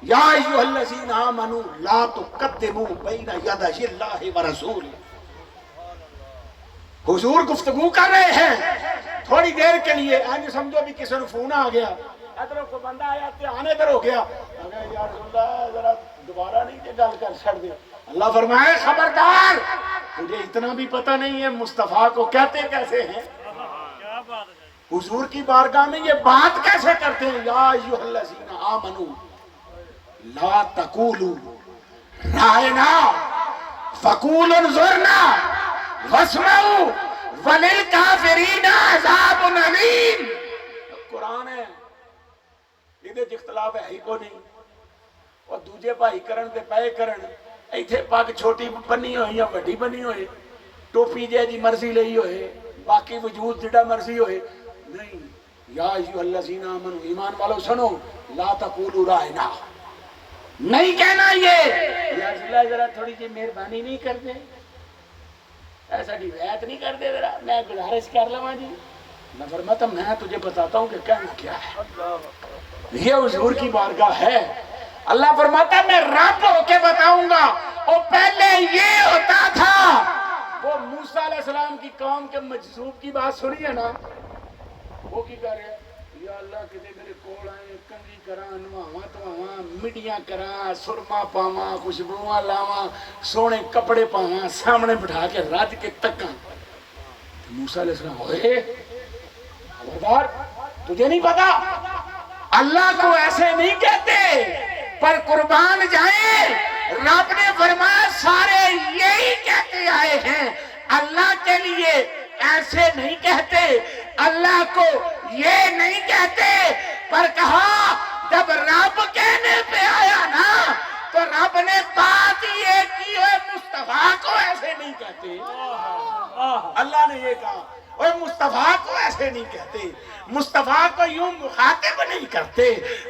یا ایھا الذین آمنوا لا تقدموا بین یدی اللہ ورسولہ۔ حضور گفتگو کر رہے ہیں تھوڑی دیر کے لیے، آج سمجھو بھی کسی نے فون آ گیا، ادھر کو بندہ آیا تے آنے ادھر ہو گیا، اگر یا رسول اللہ ذرا دوبارہ نہیں کہ گل کر چھڑ دے۔ اللہ فرمائے خبردار، تجھے اتنا بھی پتہ نہیں ہے مصطفیٰ کو کہتے کیسے ہیں؟ حضور کی بارگاہ میں یہ بات کیسے کرتے ہیں؟ یا ایھا الذین آمنوا لا تقولوا رائنا فقولوا انظرنا واسمعوا وللکافرین عذاب علیم۔ قرآن ہے، یہ اختلاف ہے ہی کو نہیں، اور دوجے بھائی کرن تے پے کرن، ایتھے پگ چھوٹی بنی ہوئی یا وڈی بنی ہوئے، ٹوپی جے دی مرضی لئی ہوئے، باقی وجود جڑا مرضی ہوئے، نہیں۔ یا ایھا الذین آمنوا، ایمان والو سنو، لا تقولوا رائنا، نہیں کہنا یہ یا رسول اللہ ذرا تھوڑی سی مہربانی نہیں کرتے، ایسا روایت نہیں کرتے، ذرا میں گزارش کر لوں جی۔ میں فرماتا میں تجھے بتاتا ہوں کہ کہنا کیا ہے۔ یہ حضور کی بارگاہ ہے۔ اللہ فرماتا میں رب ہو کے بتاؤں گا، اور پہلے یہ ہوتا تھا۔ وہ موسیٰ علیہ السلام کی قوم کے مجذوب کی بات سنی ہے نا، وہ کی کر رہے یا اللہ کتے میرے کول آئے، کنگھی کراں، نواواں تواواں، مٹیاں کراں، سرما پاواں، خوشبوواں لاواں، سونے کپڑے پاواں، سامنے بٹھا کے رج کے تکاں۔ موسیٰ علیہ السلام ہوئے خبردار، تجھے نہیں پتا اللہ کو ایسے نہیں کہتے، پر قربان جائیں رب نے فرمایا سارے یہی کہتے آئے ہیں، اللہ کے لیے ایسے نہیں کہتے، اللہ کو یہ نہیں کہتے، پر کہا جب رب کہنے پہ آیا نا تو رب نے بات یہ کی ہے مصطفیٰ کو ایسے نہیں کہتے۔ اللہ نے یہ کہا اور مصطفیٰ کو ایسے نہیں کہتے، مصطفیٰ کو یوں مخاطب نہیں کرتے،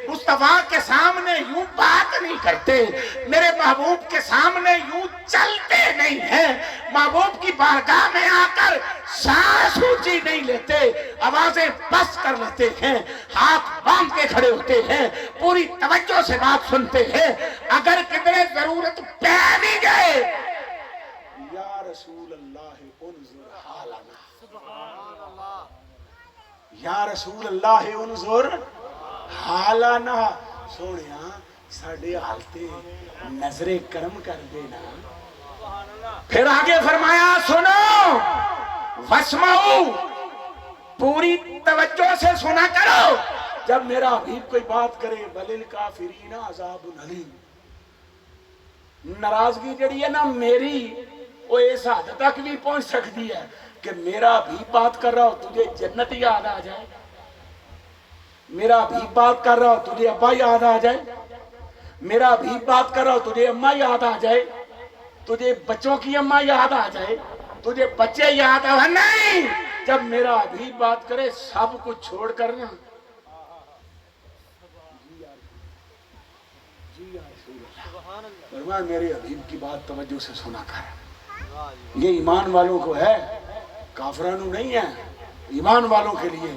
مصطفیٰ کے سامنے یوں بات نہیں کرتے، میرے محبوب کے سامنے یوں چلتے نہیں ہیں، محبوب کی بارگاہ میں آ کر سانس اونچی نہیں لیتے، آوازیں بس کر لیتے ہیں، ہاتھ باندھ کے کھڑے ہوتے ہیں، پوری توجہ سے بات سنتے ہیں، اگر کتنے ضرورت پہ بھی گئے یا رسول اللہ انظر حالنا، یا رسول اللہ انظر حالنا، سونیا ساڑھے حالتے نظر کرم کر دینا۔ پھر آگے فرمایا سنو واسمعوا، پوری توجہ سے سنا کرو، جب میرا حبیب کوئی بات کرے وللکافرین عذاب علیم، ناراضگی جڑی ہے نا میری وہ اس حد تک بھی پہنچ سکتی ہے کہ میرا بھی بات کر رہا ہو تجھے جنت یاد آ جائے، میرا بھی بات کر رہا ہو تجھے ابا یاد آ جائے، میرا بھی بات کر رہا ہو تجھے اماں یاد آ جائے، تجھے بچوں کی اماں یاد آ جائے، تجھے بچے یاد آ نہیں، جب میرا بھی بات کرے سب کچھ چھوڑ کرنا فرمایا میرے حبیب کی بات توجہ سے سنا کر۔ یہ ایمان والوں کو ہے، کافرانوں نہیں ہے، ایمان والوں کے لیے۔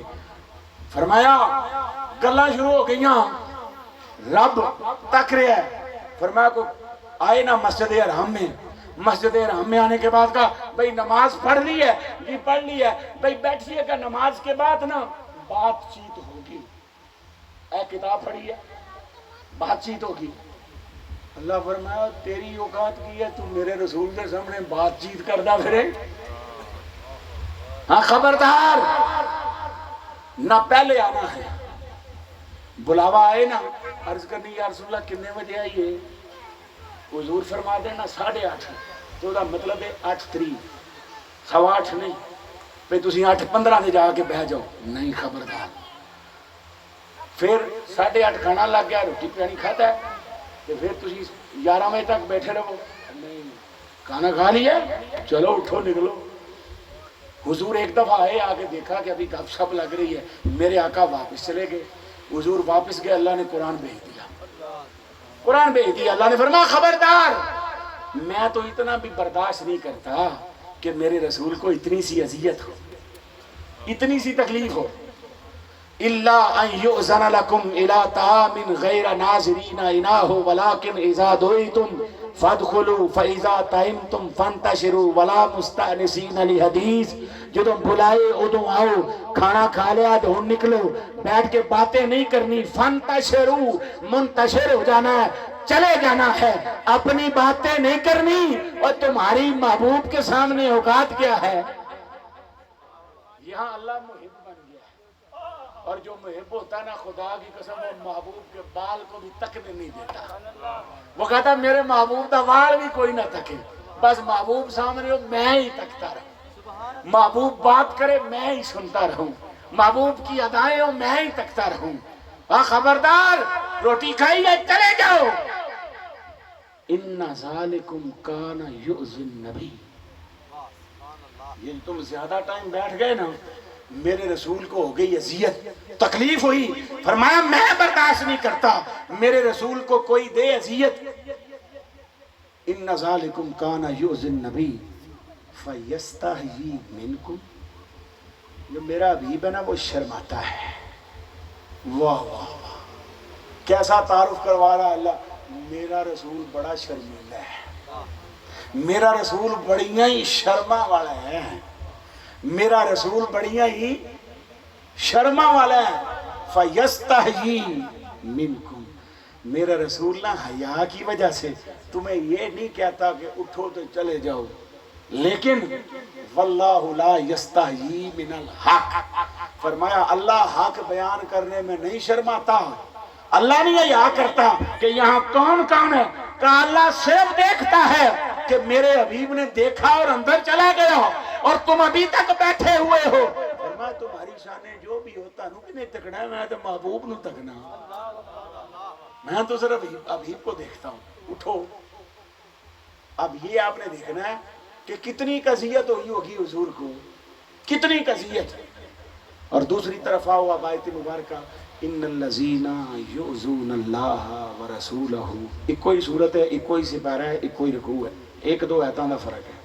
فرمایا گلاں شروع ہو گئیاں، رب تک رہا ہے، فرمایا کو آئے نا مسجد حرام میں، مسجد حرام میں آنے کے بعد کہا بھئی نماز پڑھ لی ہے، جی پڑھ لی ہے، بھئی بیٹھئے گا، نماز کے بعد نا بات چیت ہوگی، اے کتاب پڑھی ہے، بات چیت ہوگی۔ اللہ فرمایا تیری اوقات کی ہے، تو میرے رسول کے سامنے بات چیت کردہ پھرے، ہاں خبردار، نہ پہلے آنا ہے، بلاوا آئے نا، عرض کرنی یا رسول اللہ کتنے بجے آئیے، حضور فرما دینا 8:30، تو دا مطلب ہے 8:03، 8:15 نہیں، پہ تسی 8:15 دے جا کے بہ جاؤ، نہیں خبردار۔ پھر 8:30 کھانا لگ گیا، روٹی پانی کھاتا ہے، تو پھر تسی 11 بجے تک بیٹھے رہو، نہیں کھانا کھا لیا چلو اٹھو نکلو۔ حضور ایک دفعہ آئے، آگے دیکھا کہ ابھی گپ شپ لگ رہی ہے، میرے آقا واپس چلے گئے، حضور واپس گئے، اللہ نے قرآن بھیج دیا، قرآن بھیج دیا اللہ نے فرمایا خبردار میں تو اتنا بھی برداشت نہیں کرتا کہ میرے رسول کو اتنی سی اذیت ہو، اتنی سی تکلیف ہو. الا ان یؤذن لکم الی طعام غیر ناظرین اناہ ولکن اذا دعیتم فادخلوا فاذا طعمتم فانتشروا ولا مستأنسین لحدیث. جدوں بلائے ادوں آؤ، کھانا کھا لیا تو ہن نکلو، بیٹھ کے باتیں نہیں کرنی. فانتشروا منتشر ہو جانا ہے، چلے جانا ہے، اپنی باتیں نہیں کرنی. اور تمہاری محبوب کے سامنے اوقات کیا ہے؟ یہاں اللہ محب بن گیا ہے، اور جو محب ہوتا ہے نا خدا کی قسم وہ محبوب کے بال کو بھی تکنے نہیں دیتا. وہ کہتا میرے محبوب کا وال بھی کوئی نہ تکے، بس محبوب سامنے ہو میں ہی تکتا رہوں، محبوب بات کرے میں ہی سنتا رہوں، محبوب کی ادائیں ہو میں ہی تکتا رہوں. خبردار روٹی کھائی ہے چلے جاؤ. ان ذالکم کان یؤذی النبی. یہ تم زیادہ ٹائم بیٹھ گئے نا، میرے رسول کو ہو گئی اذیت، تکلیف ہوئی. فرمایا میں برداشت نہیں کرتا میرے رسول کو کوئی دے اذیت. ان ذالکم کان یؤذی النبی فیستحیی منکم. جو میرا حبیب ہے نا وہ شرماتا ہے. واہ واہ واہ، کیسا تعارف کروا رہا اللہ. میرا رسول بڑا شرمیلا ہے، میرا رسول بڑیاں ہی شرما والا ہے، میرا رسول بڑیاں ہی شرما والا ہے. فیستحیی منکم. میرا رسول نہ حیا کی وجہ سے تمہیں یہ نہیں کہتا کہ اٹھو تو چلے جاؤ، لیکن واللہ لا یستحیی من الحق. فرمایا اللہ حق بیان کرنے میں نہیں شرماتا. اللہ نہیں حیا کرتا کہ یہاں کون کون ہے، کہ اللہ صرف دیکھتا ہے کہ میرے حبیب نے دیکھا اور اندر چلا گیا اور تم ابھی تک بیٹھے ہوئے ہو. فرمایا تمہاری شانے جو بھی ہوتا نو کہ نہیں تکنا ہے، میں تو محبوب نو تکنا، میں تو صرف حبیب کو دیکھتا ہوں. اٹھو. اب یہ آپ نے دیکھنا ہے کہ کتنی اذیت ہوئی ہوگی حضور کو، کتنی اذیت. اور دوسری طرف آؤ اب آیت مبارکہ ان الذین یؤذون اللہ ورسولہ. ایک کوئی صورت ہے، ایک کوئی سپارہ ہے، ایک کوئی رکوع ہے، ایک دو آیتوں کا فرق ہے.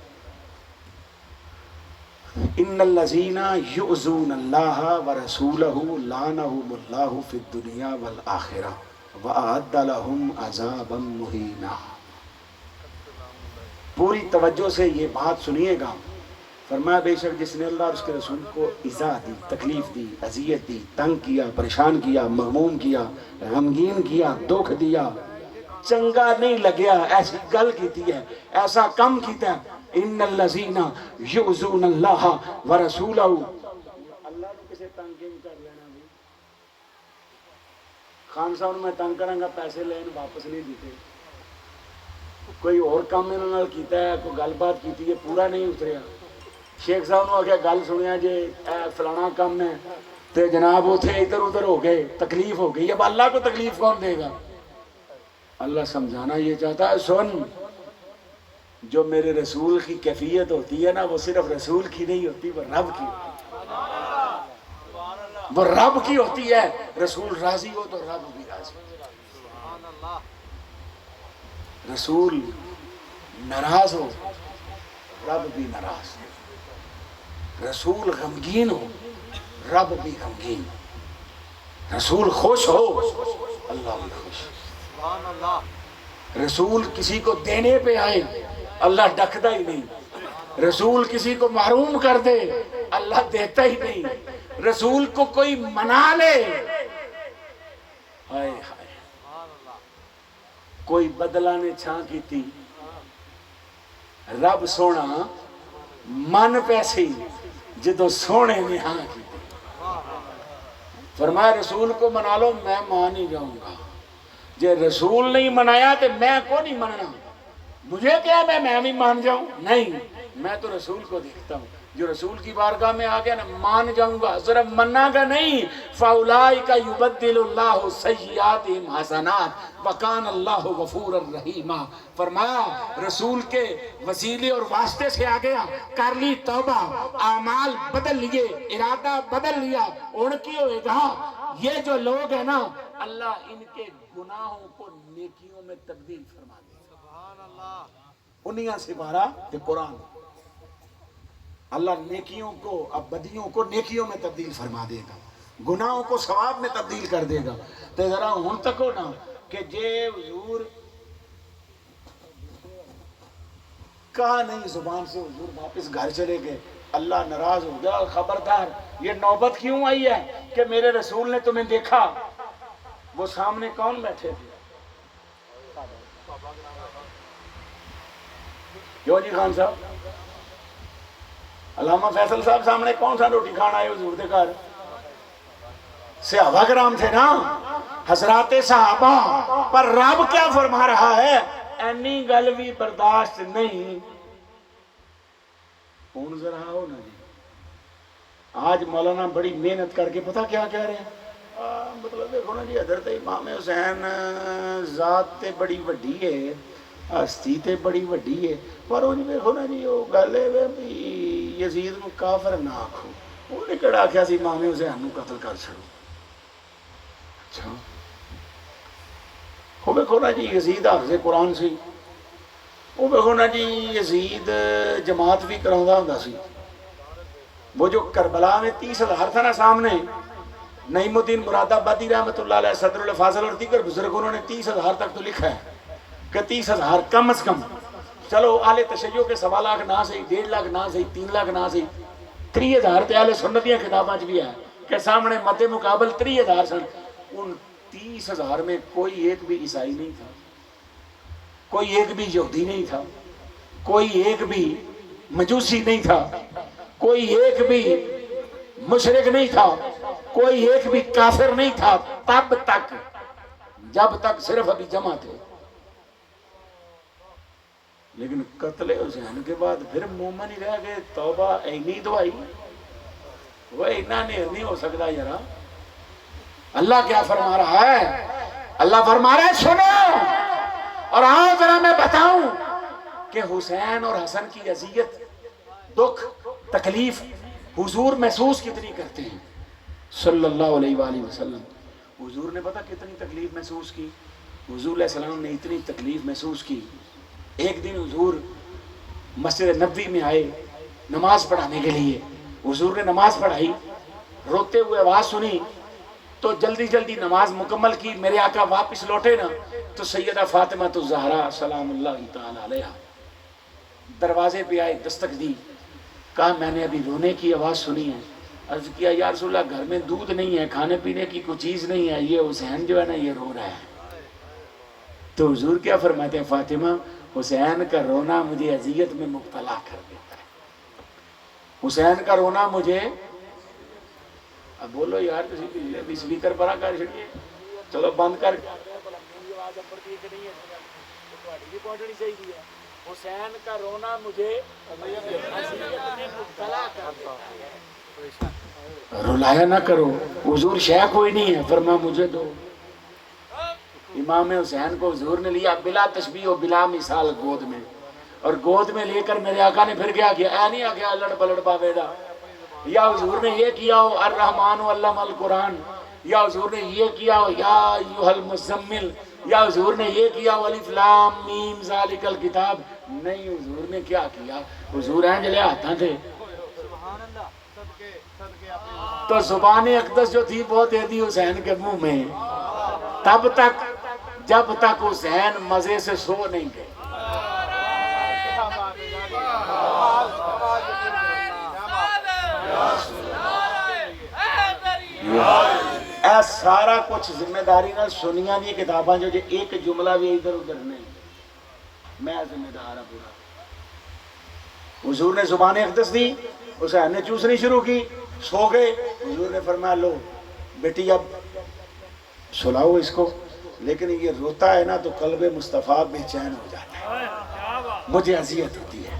ان الذین یؤذون اللہ ورسولہ لعنہم اللہ فی الدنیا والآخرہ وأعد لهم عذابا مہینا. پوری توجہ سے یہ بات سنیے گا. فرمایا بے شک جس نے اللہ اور اس کے رسول کو ایذا دی، تکلیف دی، اذیت دی، تنگ کیا، پریشان کیا، مغموم کیا، غمگین کیا، دکھ دیا، چنگا نہیں لگیا، ایسی گل کیتی ہے، ایسا کم کیتا ہے. ان الذین یؤذون اللہ ورسولہ. اللہ نے کسے تنگ نہیں کر لینا بھی. خان صاحب میں تنگ کروں گا پیسے لین واپس نہیں دیتے. کوئی اور کام انہوں نے کیتا ہے، کوئی گل بات کیتی ہے پورا نہیں اتریا. شیخ صاحب نے آگیا گل سنیا جے فلانا کام ہے تے جناب اتھے ادھر ادھر ہو گئے، تکلیف ہو گئی. اب اللہ کو تکلیف کون دے گا؟ اللہ سمجھانا یہ چاہتا ہے سن، جو میرے رسول کی کیفیت ہوتی ہے نا وہ صرف رسول کی نہیں ہوتی، وہ رب کی ہوتی ہے، وہ رب کی ہوتی ہے. رسول راضی ہو تو رب بھی راضی، رسول ناراض ہو رب بھی ناراض، رسول غمگین ہو رب بھی غمگین، رسول خوش ہو اللہ بھی خوش. رسول کسی کو دینے پہ آئے اللہ ڈکتا ہی نہیں، رسول کسی کو محروم کر دے اللہ دیتا ہی نہیں، رسول کو کوئی منا لے ہائے ہائے کوئی بدلہ نے چھاں کی تھی رب سونا من پیسی جدو سونے نے ہاں کی تھی. فرمایا رسول کو منا لو میں مان ہی جاؤں گا، جے رسول نہیں منایا تو میں کو نہیں مننا. مجھے کیا میں بھی مان جاؤں؟ نہیں، میں تو رسول کو دیکھتا ہوں، جو رسول کی بارگاہ میں آ گیا نا مان جاؤں گا، صرف مننا کا نہیں، فَأُولَٰئِكَ يُبَدِّلُ اللَّهُ سَيِّئَاتِهِمْ حَسَنَاتٍ وَكَانَ اللَّهُ غَفُورًا رَحِيمًا۔ فرمایا رسول کے وسیلے اور واسطے سے آ گیا، کر لی توبہ، اعمال بدل لیے، ارادہ بدل لیا، ان کی ہوئے گا یہ جو لوگ ہیں نا اللہ ان کے گناہوں کو نیکیوں میں تبدیل فرما دے گا۔ سبحان اللہ۔ انہیاں سے بارہ یہ قرآن، اللہ نیکیوں کو اب بدیوں کو نیکیوں میں تبدیل فرما دے گا، گناہوں کو ثواب میں تبدیل کر دے گا۔ تو ذرا ہن تک ہو نا کہ جے حضور کہا نہیں زبان سے، حضور واپس گھر چلے گئے، اللہ ناراض ہو گیا، خبردار یہ نوبت کیوں آئی ہے کہ میرے رسول نے تمہیں دیکھا؟ وہ سامنے کون بیٹھے تھے؟ کیوں جی خان صاحب؟ علامہ فیصل صاحب سامنے کون سا روٹی کھانا آئے حضور دے گھر؟ صحابہ کرام تھے نا، حضرات صحابہ۔ پر رب کیا فرما رہا ہے؟ اینی گل بھی برداشت نہیں۔ کون ذرا ہو نا جی، آج مولانا بڑی محنت کر کے پتہ کیا کہہ رہے ہیں، مطلب دیکھو نا جی حضرت امام حسین ذات تے بڑی وڈی ہے، ہستی تے بڑی وڈی ہے، پر وہ دیکھو نا جی وہ گل ہے بھی یزید نو کافر نہ آکھو، وہ نے کہڑا آکھیا سی امام حسین نو قتل کر چھڑو۔ اچھا وہ دیکھو نا جی یزید حافظ قرآن سی، وہ دیکھو نا جی یزید جماعت بھی کراؤندا ہوندا سی۔ وہ جو کربلا میں 30,000 تھا نا سامنے، نعیم الدین مراد آبادی رحمۃ اللہ علیہ، صدر الفاضل اور دیگر بزرگ، انہوں نے 30,000 تک تو لکھا ہے کہ 30,000 کم از کم، چلو اہل تشیع کے 1.25 لاکھ نہ صحیح، 1.5 لاکھ نہ صحیح، 3 لاکھ نہ صحیح، 30,000 تے اہل سنتیاں کتاباں بھی ہے کہ سامنے مد مقابل 30,000 سن۔ ان 30,000 میں کوئی ایک بھی عیسائی نہیں تھا، کوئی ایک بھی یہودی نہیں تھا، کوئی ایک بھی مجوسی نہیں تھا، کوئی ایک بھی مشرک نہیں تھا، کوئی ایک بھی کافر نہیں تھا، تب تک جب تک صرف ابھی جمع تھے۔ لیکن قتل حسین کے بعد پھر مومن ہی رہ گئے، توبہ اینی دعائی، وہ اینا نہیں ہو سکتا یارا۔ اللہ کیا فرما رہا ہے؟ اللہ فرما رہا ہے سنو اور آؤ ذرا میں بتاؤں کہ حسین اور حسن کی اذیت، دکھ، تکلیف حضور محسوس کتنی کرتے ہیں صلی اللہ علیہ وآلہ وسلم۔ حضور نے پتہ کتنی تکلیف محسوس کی؟ حضور علیہ السلام نے اتنی تکلیف محسوس کی، ایک دن حضور مسجد نبوی میں آئے نماز پڑھانے کے لیے، حضور نے نماز پڑھائی، روتے ہوئے آواز سنی تو جلدی جلدی نماز مکمل کی، میرے آقا واپس لوٹے نا تو سیدہ فاطمہ الزہرا سلام اللہ تعالی علیہا دروازے پہ آئے، دستک دی، کہا میں نے ابھی رونے کی آواز سنی ہے۔ عرض کیا یا رسول اللہ گھر میں دودھ نہیں ہے، کھانے پینے کی کوئی چیز نہیں ہے، یہ حسین جو ہے نا یہ رو رہا ہے۔ تو حضور کیا فرماتے ہیں؟ فاطمہ حسین کا رونا مجھے اذیت میں مبتلا کر دیتا ہے، حسین کا رونا مجھے، اب بولو یار کسی بھی سپیکر پر کر چھڑیے، چلو بند کر، حسین کا رونا مجھے رلایا نہ کرو، حضور شیخ کوئی نہیں ہے، فرما مجھے دو۔ امام حسین کو حضور نے لیا بلا تشبیہ و بلا مثال گود میں، اور گود میں لے کر میرے آقا نے پھر کیا کیا؟ اے نہیں آ گیا لڑ پلڑ پاوے دا، یا حضور نے یہ کیا ہو الرحمن علم القرآن، یا حضور نے یہ کیا ہو یا ایھا المزمل، یا حضور نے یہ کیا ہو الف لام میم ذالک الکتاب۔ نہیں، حضور نے کیا کیا؟ حضور ہیں جلے آتا تھے تو زبان اقدس جو تھی وہ دے دی حسین کے منہ میں، تب تک جب تک حسین مزے سے سو نہیں گئے۔ اے سارا کچھ ذمہ داری نہ سنیاں دی کتاباں جو ایک جملہ بھی ادھر ادھر نہیں، میں ذمہ دار ہوں پورا۔ حضور نے زبان اقدس دی، حسین نے چوسنی شروع کی، سو گئے۔ حضور نے فرمایا لو بیٹی اب سلاؤ اس کو، لیکن یہ روتا ہے نا تو قلب مصطفیٰ بے چین ہو جاتا ہے، مجھے اذیت ہوتی ہے۔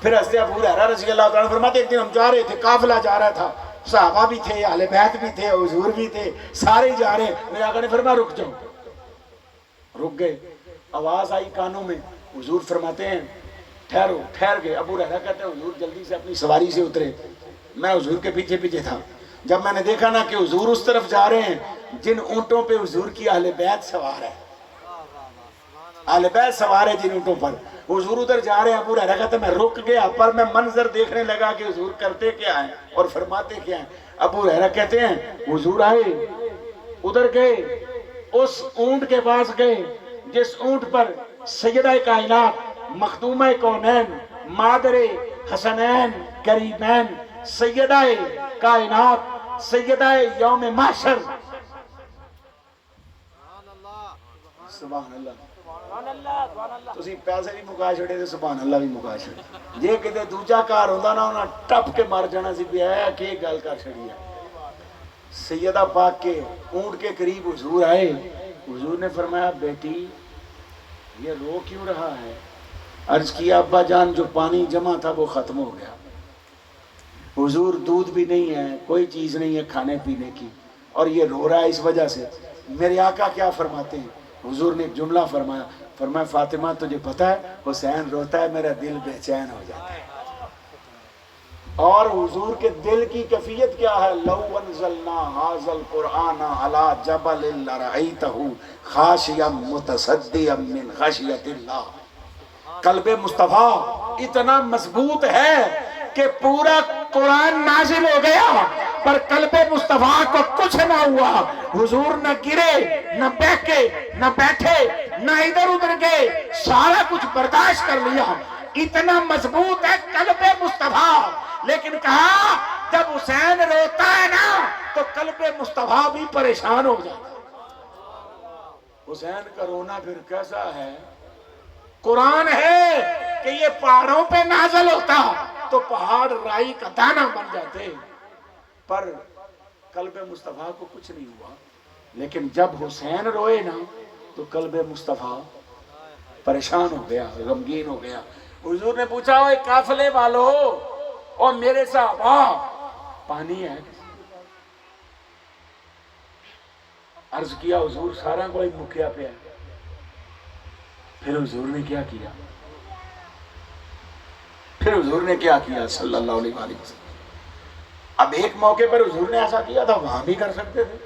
پھر حضرت ابو ہریرہ رضی اللہ تعالیٰ عنہ فرماتے ایک دن ہم جا رہے تھے، قافلہ جا رہا تھا، صحابہ بھی تھے، اہل بیت بھی تھے، حضور بھی تھے، سارے جا رہے ہیں۔ میرے آقا نے فرمایا رک جاؤ، رک گئے، آواز آئی کانوں میں، حضور فرماتے ہیں ٹھہرو، ٹھہر گئے۔ ابو ہریرہ کہتے ہیں حضور جلدی سے اپنی سواری سے اترے، میں حضور کے پیچھے پیچھے تھا۔ جب میں نے دیکھا نا کہ حضور اس طرف جا رہے ہیں جن اونٹوں پہ حضور کی اہل بیت سوار ہے، اہل بیت سوار ہے جن اونٹوں پر، حضور ادھر جا رہے ہیں۔ ابو ہریرہ کہتے ہیں میں رک گیا، پر میں منظر دیکھنے لگا کہ حضور کرتے کیا ہیں اور فرماتے کیا ہیں۔ ابو ہریرہ کہتے ہیں حضور آئے، ادھر گئے، اس اونٹ کے پاس گئے جس اونٹ پر سیدہ کائنات، مخدومہ کونین، مادر حسنین کریمین، سیدہ کائنات، سیدہ یوم محشر، سبحان اللہ، تسی پیسے بھی مکا چھڑے تے سبحان اللہ بھی مکا چھڑے۔ جے کتے دوجا کار ہوندا نا انہاں ٹپ کے مر جانا سی بھی ہے کہ گل کر چھڑی ہے۔ سیدہ پاک کے اونٹ کے قریب حضور آئے، حضور نے فرمایا بیٹی یہ رو کیوں رہا ہے؟ عرض کیا ابا جان جو پانی جمع تھا وہ ختم ہو گیا، حضور دودھ بھی نہیں ہے، کوئی چیز نہیں ہے کھانے پینے کی، اور یہ رو رہا ہے اس وجہ سے۔ میرے آقا کیا فرماتے ہیں؟ حضور نے ایک جملہ فرمایا فاطمہ تجھے پتا ہے حسین روتا ہے میرا دل بے چین ہو جاتا ہے۔ اور حضور کے دل کی کیفیت کیا ہے؟ لو انزلنا ھذا القرآن علی جبل لرأیتہ خاشعا متصدعا من خشیۃ اللہ۔ قلب مصطفیٰ اتنا مضبوط ہے کہ پورا قرآن نازل ہو گیا پر قلب مصطفیٰ کو کچھ نہ ہوا، حضور نہ گرے، نہ بہکے، نہ بیٹھے، نہ ادھر ادھر گئے، سارا کچھ برداشت کر لیا، اتنا مضبوط ہے قلب مصطفیٰ۔ لیکن کہا جب حسین روتا ہے نا تو قلب مصطفیٰ بھی پریشان ہو جاتا ہے۔ حسین کا رونا پھر کیسا ہے؟ قرآن ہے کہ یہ پہاڑوں پہ نازل ہوتا تو پہاڑ رائی کا دانہ بن جاتے، پر قلب مصطفیٰ کو کچھ نہیں ہوا۔ لیکن جب حسین روئے نا تو قلب مصطفیٰ پریشان ہو گیا، غمگین ہو گیا۔ حضور نے پوچھا اوے قافلے والو اور میرے صحابہ پانی ہے؟ عرض کیا حضور سارا کوئی مکیا پہ ہے۔ پھر حضور نے کیا کیا؟ پھر حضور نے کیا کیا صلی اللہ علیہ وسلم؟ اب ایک موقع پر حضور نے ایسا کیا تھا، وہاں بھی کر سکتے تھے،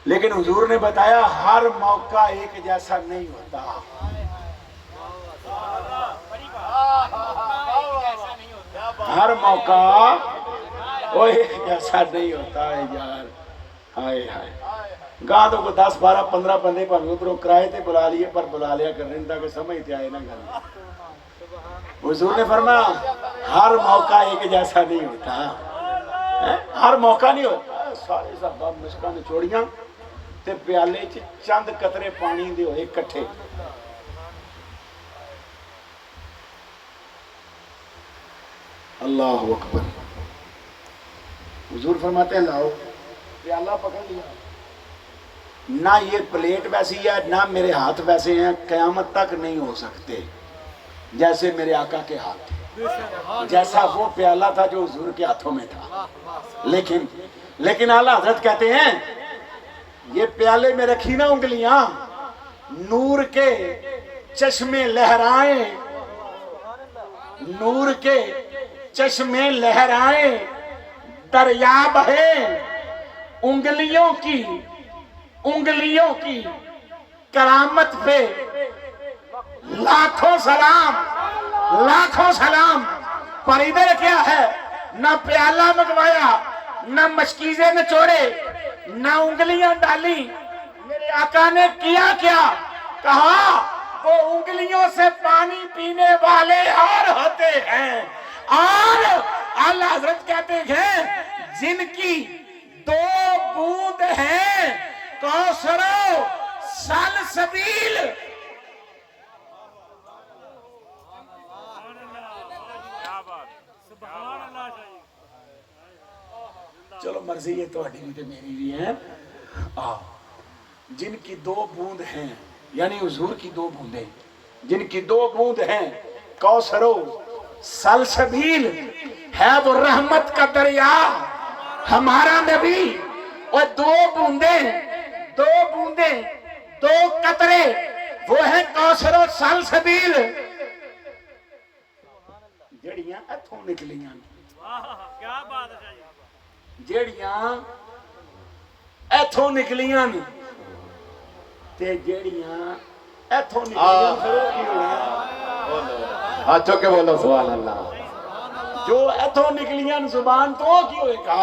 لیکن حضور نے بتایا ہر موقع ایک جیسا نہیں ہوتا۔ ہر موقع وہ ایک جیسا نہیں ہوتا ہے یار۔ ہائے ہائے، گاندوں کو 10 12 15 بندے پر ادھروں کرائے تھے بلا لیے، پر بلا لیا کر رہے تاکہ سمجھتے آئے نا گھر۔ حضور نے فرمایا ہر موقع ایک جیسا نہیں ہوتا، ہر موقع نہیں ہوتا۔ سارے صحابہ مشکاں نچوڑیاں تے پیالے چ چند قطرے پانی دے ہوئے کٹھے۔ اللہ اکبر۔ حضور فرماتے ہیں لاؤ، پیالہ پکڑ لیا، نہ یہ پلیٹ ویسی ہے نہ میرے ہاتھ ویسے ہیں، قیامت تک نہیں ہو سکتے جیسے میرے آقا کے ہاتھ تھے، جیسا وہ پیالہ تھا جو حضور کے ہاتھوں میں تھا۔ لیکن اعلیٰ حضرت کہتے ہیں یہ پیالے میں رکھی نا انگلیاں، نور کے چشمے لہرائیں، نور کے چشمے لہرائیں، دریا بہیں، انگلیوں کی کرامت پہ لاکھوں سلام۔ پر ادھر کیا ہے؟ نہ پیالہ منگوایا، نہ مشکیزیں نچوڑے، نہ انگلیاں ڈالی۔ میرے آقا نے کیا کیا؟ کہا وہ انگلیوں سے پانی پینے والے اور ہوتے ہیں، اور اعلیٰ حضرت کہتے ہیں جن کی 2 بوند ہیں کوثر و سلسبیل۔ چلو مرضی یہ تو ہڈی بھی میری بھی ہے۔ جن کی 2 بوند ہیں، یعنی حضور کی 2 بوندیں، جن کی 2 بوند ہیں کوثر و سلسبیل ہے وہ رحمت کا دریا ہمارا نبی، اور دو بوندیں دو قطرے وہ ہیں کوثر و سلسبیل، جڑیاں اتھوں نکلیاں، کیا بات ہے جی، جڑیاں اتھوں نکلیاں تے جڑیاں اتھوں نکلیاں پھر وہ کی ہونا، ہاتھوں کے بولو سبحان اللہ، جو اتھوں نکلیاں زبان تو کی ہوئے گا،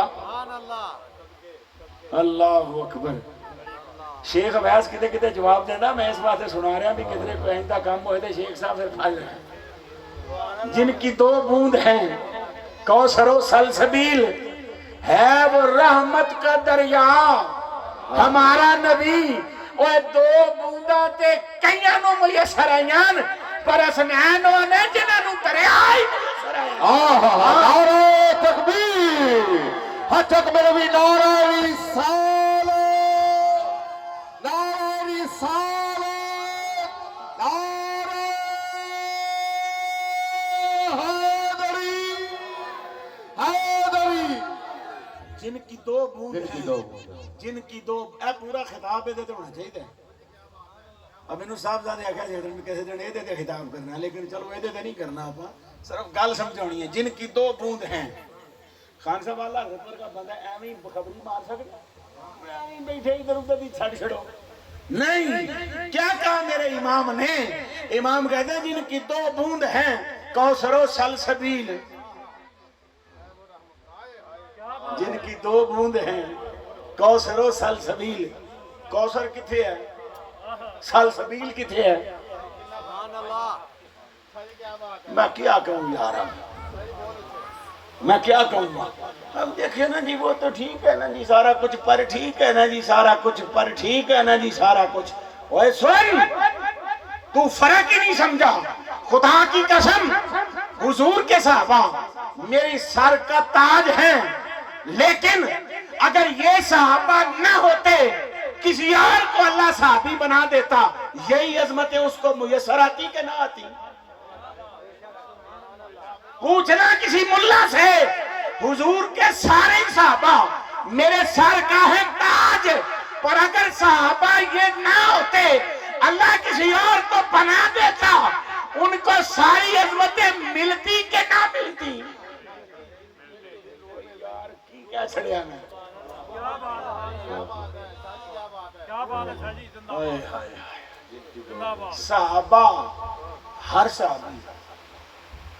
اللہ اکبر۔ شیخ ویس کتے کتے جواب دینا، میں اس بات سے سنا رہا بھی کتنے کوئی آئندہ کام ہوئے تھے، شیخ صاحب پھر پھل رہے ہیں، جن کی دو بوند ہیں کوثر و سلسبیل ہے وہ رحمت کا دریا ہمارا نبی، وہ دو بوندہ تے کئیاں نو میسر آئیان پر اسنینوں نے جنہاں نو دریائی میسر آئیان۔ نعرہ تکبیر، حجت میں نبی، نعرہ رسالت، نعرہ رسالت، نعرہ حیدری، حیدری، جن کی دو بوند جن کی ہیں، دو بوند، جن کی دو، اے پورا خطاب ہے ہونا چاہیے، اب انہوں صاحب زیادہ آکھا جائے میں کیسے جن ایدے دے خطاب کرنا، لیکن چلو ایدے دے نہیں کرنا، اپا صرف گل سمجھونی ہے، جن کی دو بوند ہیں۔ خان صاحب اللہ حضرت پر کا بندہ ایویں بخبری مار سکتا، ایویں بیٹھے ادھر ادھر دی چھڑ چھڑو نہیں، کیا کہا میرے امام نے؟ امام کہتے ہیں جن کی دو بوند ہیں کوثر و سلسبیل، جن کی دو بوند ہیں کوثر و سلسبیل، کوثر کتھے ہے، سلسبیل کتھے ہے، میں کیا کہوں یار، میں کیا کہوں گا؟ اب دیکھیں نا جی، وہ تو ٹھیک ہے نا جی سارا کچھ، پر ٹھیک ہے نا جی سارا کچھ، پر ٹھیک ہے نا جی سارا کچھ، اوے سن، تو فرق ہی نہیں سمجھا، خدا کی قسم حضور کے صحابہ میری سر کا تاج ہیں، لیکن اگر یہ صحابہ نہ ہوتے کسی اور کو اللہ صحابی بنا دیتا، یہی عظمتیں اس کو میسر آتی کہ نہ آتی؟ پوچھنا کسی ملا سے، حضور کے سارے صحابہ میرے سر کا ہے تاج، پر اگر صحابہ یہ نہ ہوتے اللہ کسی اور کو بنا دیتا، ان کو ساری عظمتیں ملتی کہ نہ ملتی؟ یار کی کیا چھڑیا میں، کیا بات ہے جی، زندہ باد، صحابہ، ہر صحابی،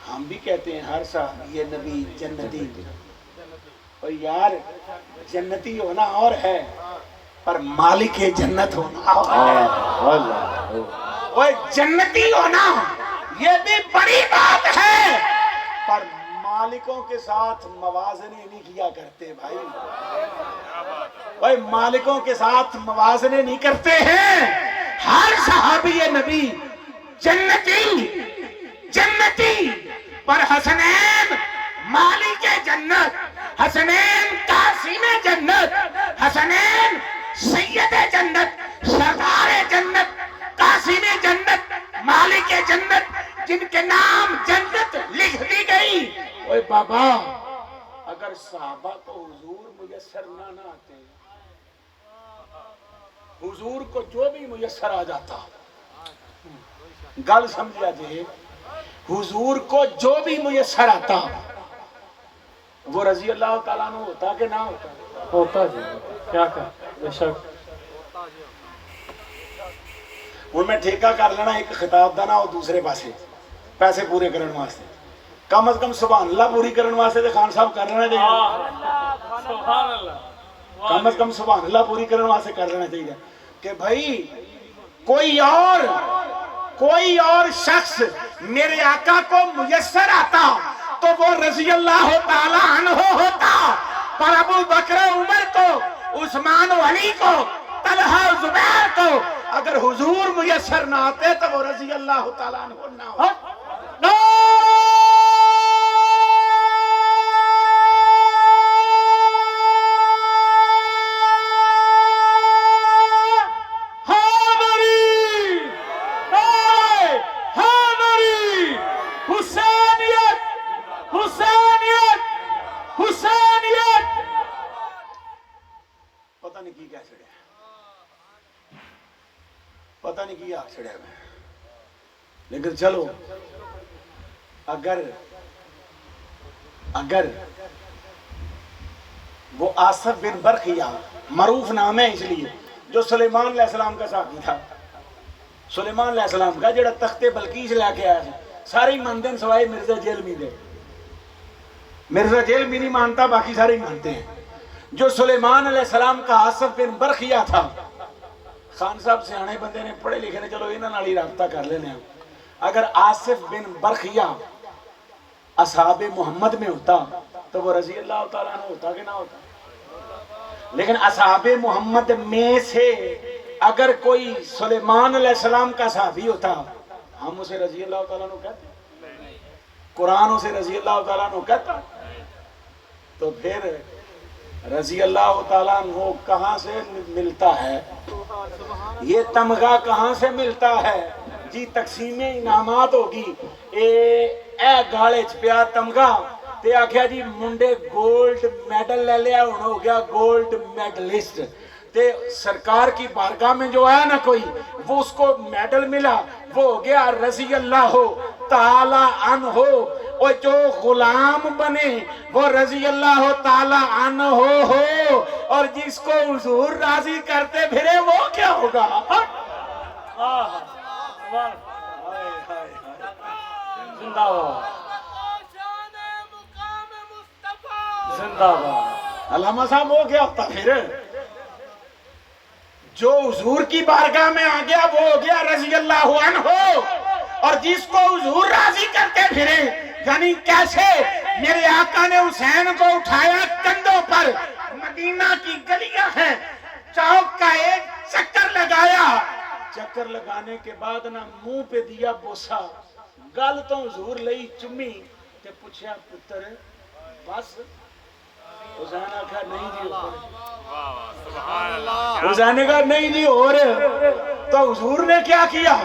ہم بھی کہتے ہیں ہر صحابی یہ نبی جنتی، اور یار جنتی ہونا اور ہے پر مالک جنت ہونا اور ہے، وہ جنتی ہونا یہ بھی بڑی بات ہے، پر مالکوں کے ساتھ موازنے نہیں کیا کرتے بھائی، وہ مالکوں کے ساتھ موازنے نہیں کرتے ہیں، ہر صحابی نبی جنتی جنتی، پر حسنین مالک جنت، حسنین قاسم جنت، حسنین سید جنت، سردار جنت، قاسم جنت، مالک جنت، جن کے نام جنت لکھ دی گئی۔ اوے بابا اگر صحابہ کو حضور میسر نہ آتے، حضور کو جو بھی میسر آ جاتا، گل سمجھا جائے، حضور کو جو بھی میسر آتا وہ رضی اللہ تعالیٰ عنہ ہوتا کہ نہ ہوتا؟ ہوتا جی، کیا کہا، بے شک۔ ہوں میں ٹھیکہ کر لینا ایک خطاب دا نا اور دوسرے پاسے پیسے پورے کرنے واسطے، کم از کم سبحان اللہ پوری کرنے واسطے تو خان صاحب کر لینا چاہیے، سبحان اللہ، کم از کم سبحان اللہ پوری کرنے واسطے کر لینا چاہیے کہ بھائی کوئی اور شخص میرے آقا کو میسر آتا تو وہ رضی اللہ تعالی عنہ ہوتا، پر ابو بکر عمر کو، عثمان و علی کو، طلحہ و زبیر کو اگر حضور میسر نہ آتے تو وہ رضی اللہ تعالی عنہ نہ ہوتا۔ حسینیت پتہ نہیں کی کہہ چھڑیا پتہ نہیں کی آ چھڑیا میں لیکن چلو اگر وہ آصف بن برخیا معروف نام ہے اس لیے جو سلیمان علیہ السلام کا صحابی تھا سلیمان علیہ السلام کا جڑا تخت بلقیس لے کے آیا سارے ہی مانتے ہیں سوائے مرزا جیلمی دے مرزا جیلمی نہیں مانتا باقی سارے ہی مانتے ہیں جو سلیمان علیہ السلام کا آصف بن برخیا تھا خان صاحب سیانے بندے نے پڑھے لکھے نے چلو انہاں نال ہی رابطہ کر لینے ہیں اگر آصف بن برخیا اصحاب محمد میں ہوتا تو وہ رضی اللہ تعالیٰ عنہ ہوتا کہ نہ ہوتا لیکن اصحاب محمد میں سے اگر کوئی سلیمان علیہ السلام کا صحابی ہوتا ہم اسے رضی اللہ تعالیٰ عنہ کہتے قرآن اسے رضی اللہ تعالیٰ عنہ کہتا تو پھر رضی اللہ تعالیٰ عنہ کہاں سے ملتا ہے یہ تمغہ کہاں سے ملتا ہے جی تقسیم انعامات ہوگی اے گاڑے چپیا تمغہ تے آکھیا جی منڈے گولڈ میڈل لے لیا ہوں ہو گیا گولڈ میڈلسٹ تے سرکار کی بارگاہ میں جو آیا نا کوئی وہ اس کو میڈل ملا وہ ہو گیا رضی اللہ تعالی عنہ اور جو غلام بنے وہ رضی اللہ تعالی عنہ ہو اور جس کو حضور راضی کرتے پھرے وہ کیا ہوگا زندہ باد زندہ باد علامہ صاحب وہ کیا ہوتا پھر جو حضور کی بارگاہ میں آ گیا وہ ہو گیا رضی اللہ عنہ اور جس کو حضور راضی کرتے پھرے یعنی کیسے میرے آقا نے حسین کو اٹھایا کندھوں پر مدینہ کی گلیاں ہیں چوک کا ایک چکر لگایا چکر لگانے کے بعد نا منہ پہ دیا بوسا گل تو حضور لئی چمی تے پوچھیا پتر بس حسین آکھا نہیں جی حسین نے کہا نہیں جی اور تو حضور نے کیا کیا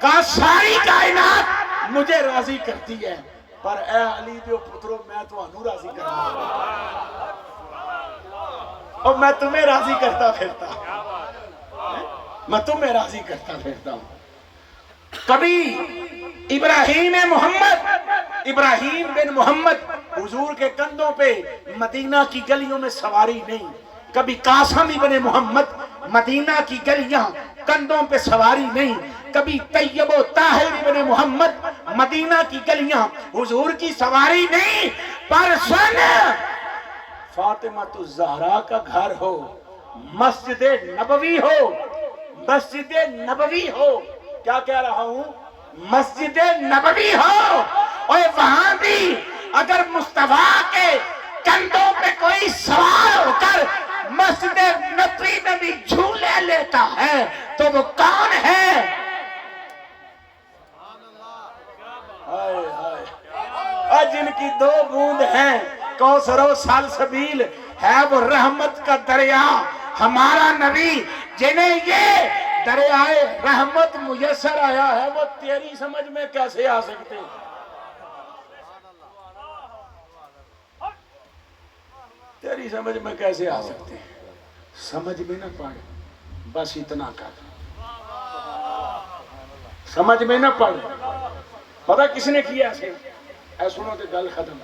کہا ساری کائنات مجھے راضی کرتی ہے پر اے علی دیو پترو میں تو انو راضی کرتا اور میں تمہیں راضی کرتا پھرتا میں تمہیں راضی کرتا پھرتا ہوں کبھی ابراہیم بن محمد حضور کے کندھوں پہ مدینہ کی گلیوں میں سواری نہیں کبھی قاسم ابن محمد مدینہ کی گلیاں کندھوں پہ سواری نہیں کبھی طیب و طاہر ابن محمد مدینہ کی گلیاں حضور کی سواری نہیں پر سن فاطمہ الزہرا کا گھر ہو مسجد نبوی ہو کیا کہہ رہا ہوں مسجد نبوی ہو اور وہاں بھی اگر مصطفیٰ کے کندھوں پہ کوئی سوار ہو کر مسجد نبوی میں بھی جھولے لیتا ہے تو وہ کون ہے جن کی دو بوند ہیں کوثر و سلسبیل ہے وہ رحمت کا دریا ہمارا نبی جنہیں یہ دریائے رحمت میسر آیا ہے وہ تیری سمجھ میں کیسے آ سکتے تیری سمجھ میں کیسے آ سکتے سمجھ میں نہ پڑ بس اتنا کر سمجھ میں نہ پڑ پتہ کس نے کیا ایسے اے سنو تے گل ختم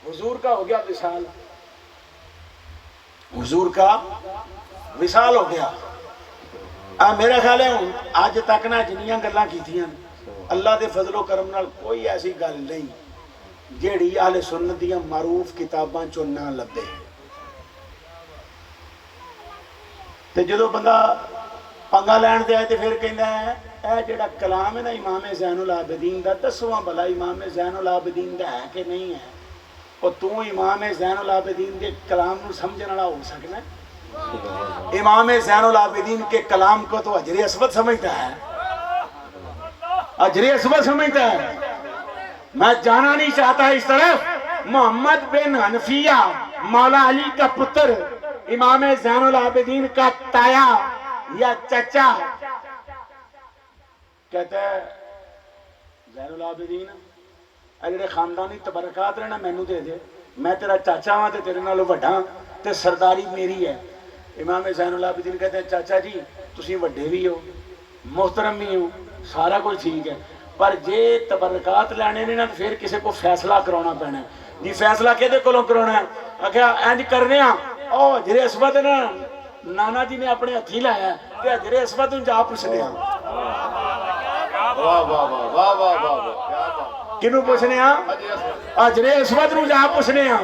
حضور کا ہو گیا وصال حضور کا وصال ہو گیا میرا خیال ہے آج تک نہ جنیاں گلاں کیتیاں اللہ دے فضل و کرم نال کوئی ایسی گل نہیں جیڑی اہل سنت دیاں معروف کتاباں چوں نہ لبے تے جدو بندہ پنگا لین دے آئے تے پھر کہندا ہے اے جڑا کلام ہے نا امام زین العابدین دا دسواں بھلا امام زین العابدین دا ہے کہ نہیں ہے اور تو امام زین العابدین کے کلام نو سمجھنے والا ہو سکنا ہے امام زین العابدین کے کلام کو تو حجر اسود سمجھتا ہے حجر اسود سمجھتا ہے میں جانا نہیں چاہتا اس طرف محمد بن حنفیہ مولا علی کا پتر امام زین العابدین کا تایا یا چچا کہتا ہے زین العابدین اے جڑے خاندانی تبرکات رہنا مینوں دے دے میں تیرا چاچا ہاں تے تیرے نالوں وڈا تے سرداری میری ہے. امام زین العابدین کہتے ہیں چاچا جی تسی وڈے بھی ہو محترم بھی ہو سارا کچھ ٹھیک ہے پر جے تبرکات لینے نے نا پھر کسی کو فیصلہ کرانا پینا ہے. جی فیصلہ کہدے کولوں کرانا ہے؟ آخیا انج کرنے ہاں او حجر اسود نا نانا جی نے اپنے ہتھی لایا ہے کہ حجر اسود نوں جا پوچھنے ہاں. واہ واہ واہ واہ واہ واہ واہ کیا بات کنوں پوچھنے ہاں؟ حجر اسود نوں جا پوچھنے ہاں.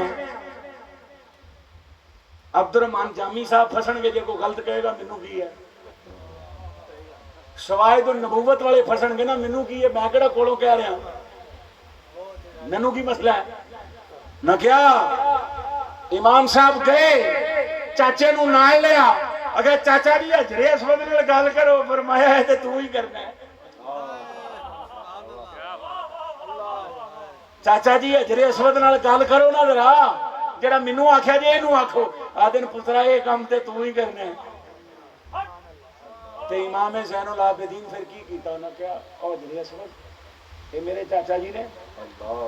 عبد الرحمان جامی صاحب پھسن گے جے کو غلط کہے گا مینوں کی ہے. شواہد النبوت والے پھسن گے نا مینوں کی ہے. میں کہڑا کولوں کہہ رہا مینوں کی مسئلہ ہے نہ کیا. امام صاحب گئے چاچے نوں نال لیا اگر چاچا جی حجر اسود نال گل کرو فرمایا ہے تے تو ہی کرنا ہے. چاچا جی حجر اسود نال گل کرو نا ذرا جڑا مینوں آکھیا جی اینوں آکھو آدن پترا یہ کام تے تو ہی کرنا ہے. تے امام زین العابدین پھر کی کیتا انہاں کیا او حجر اسود یہ میرے چاچا جی نے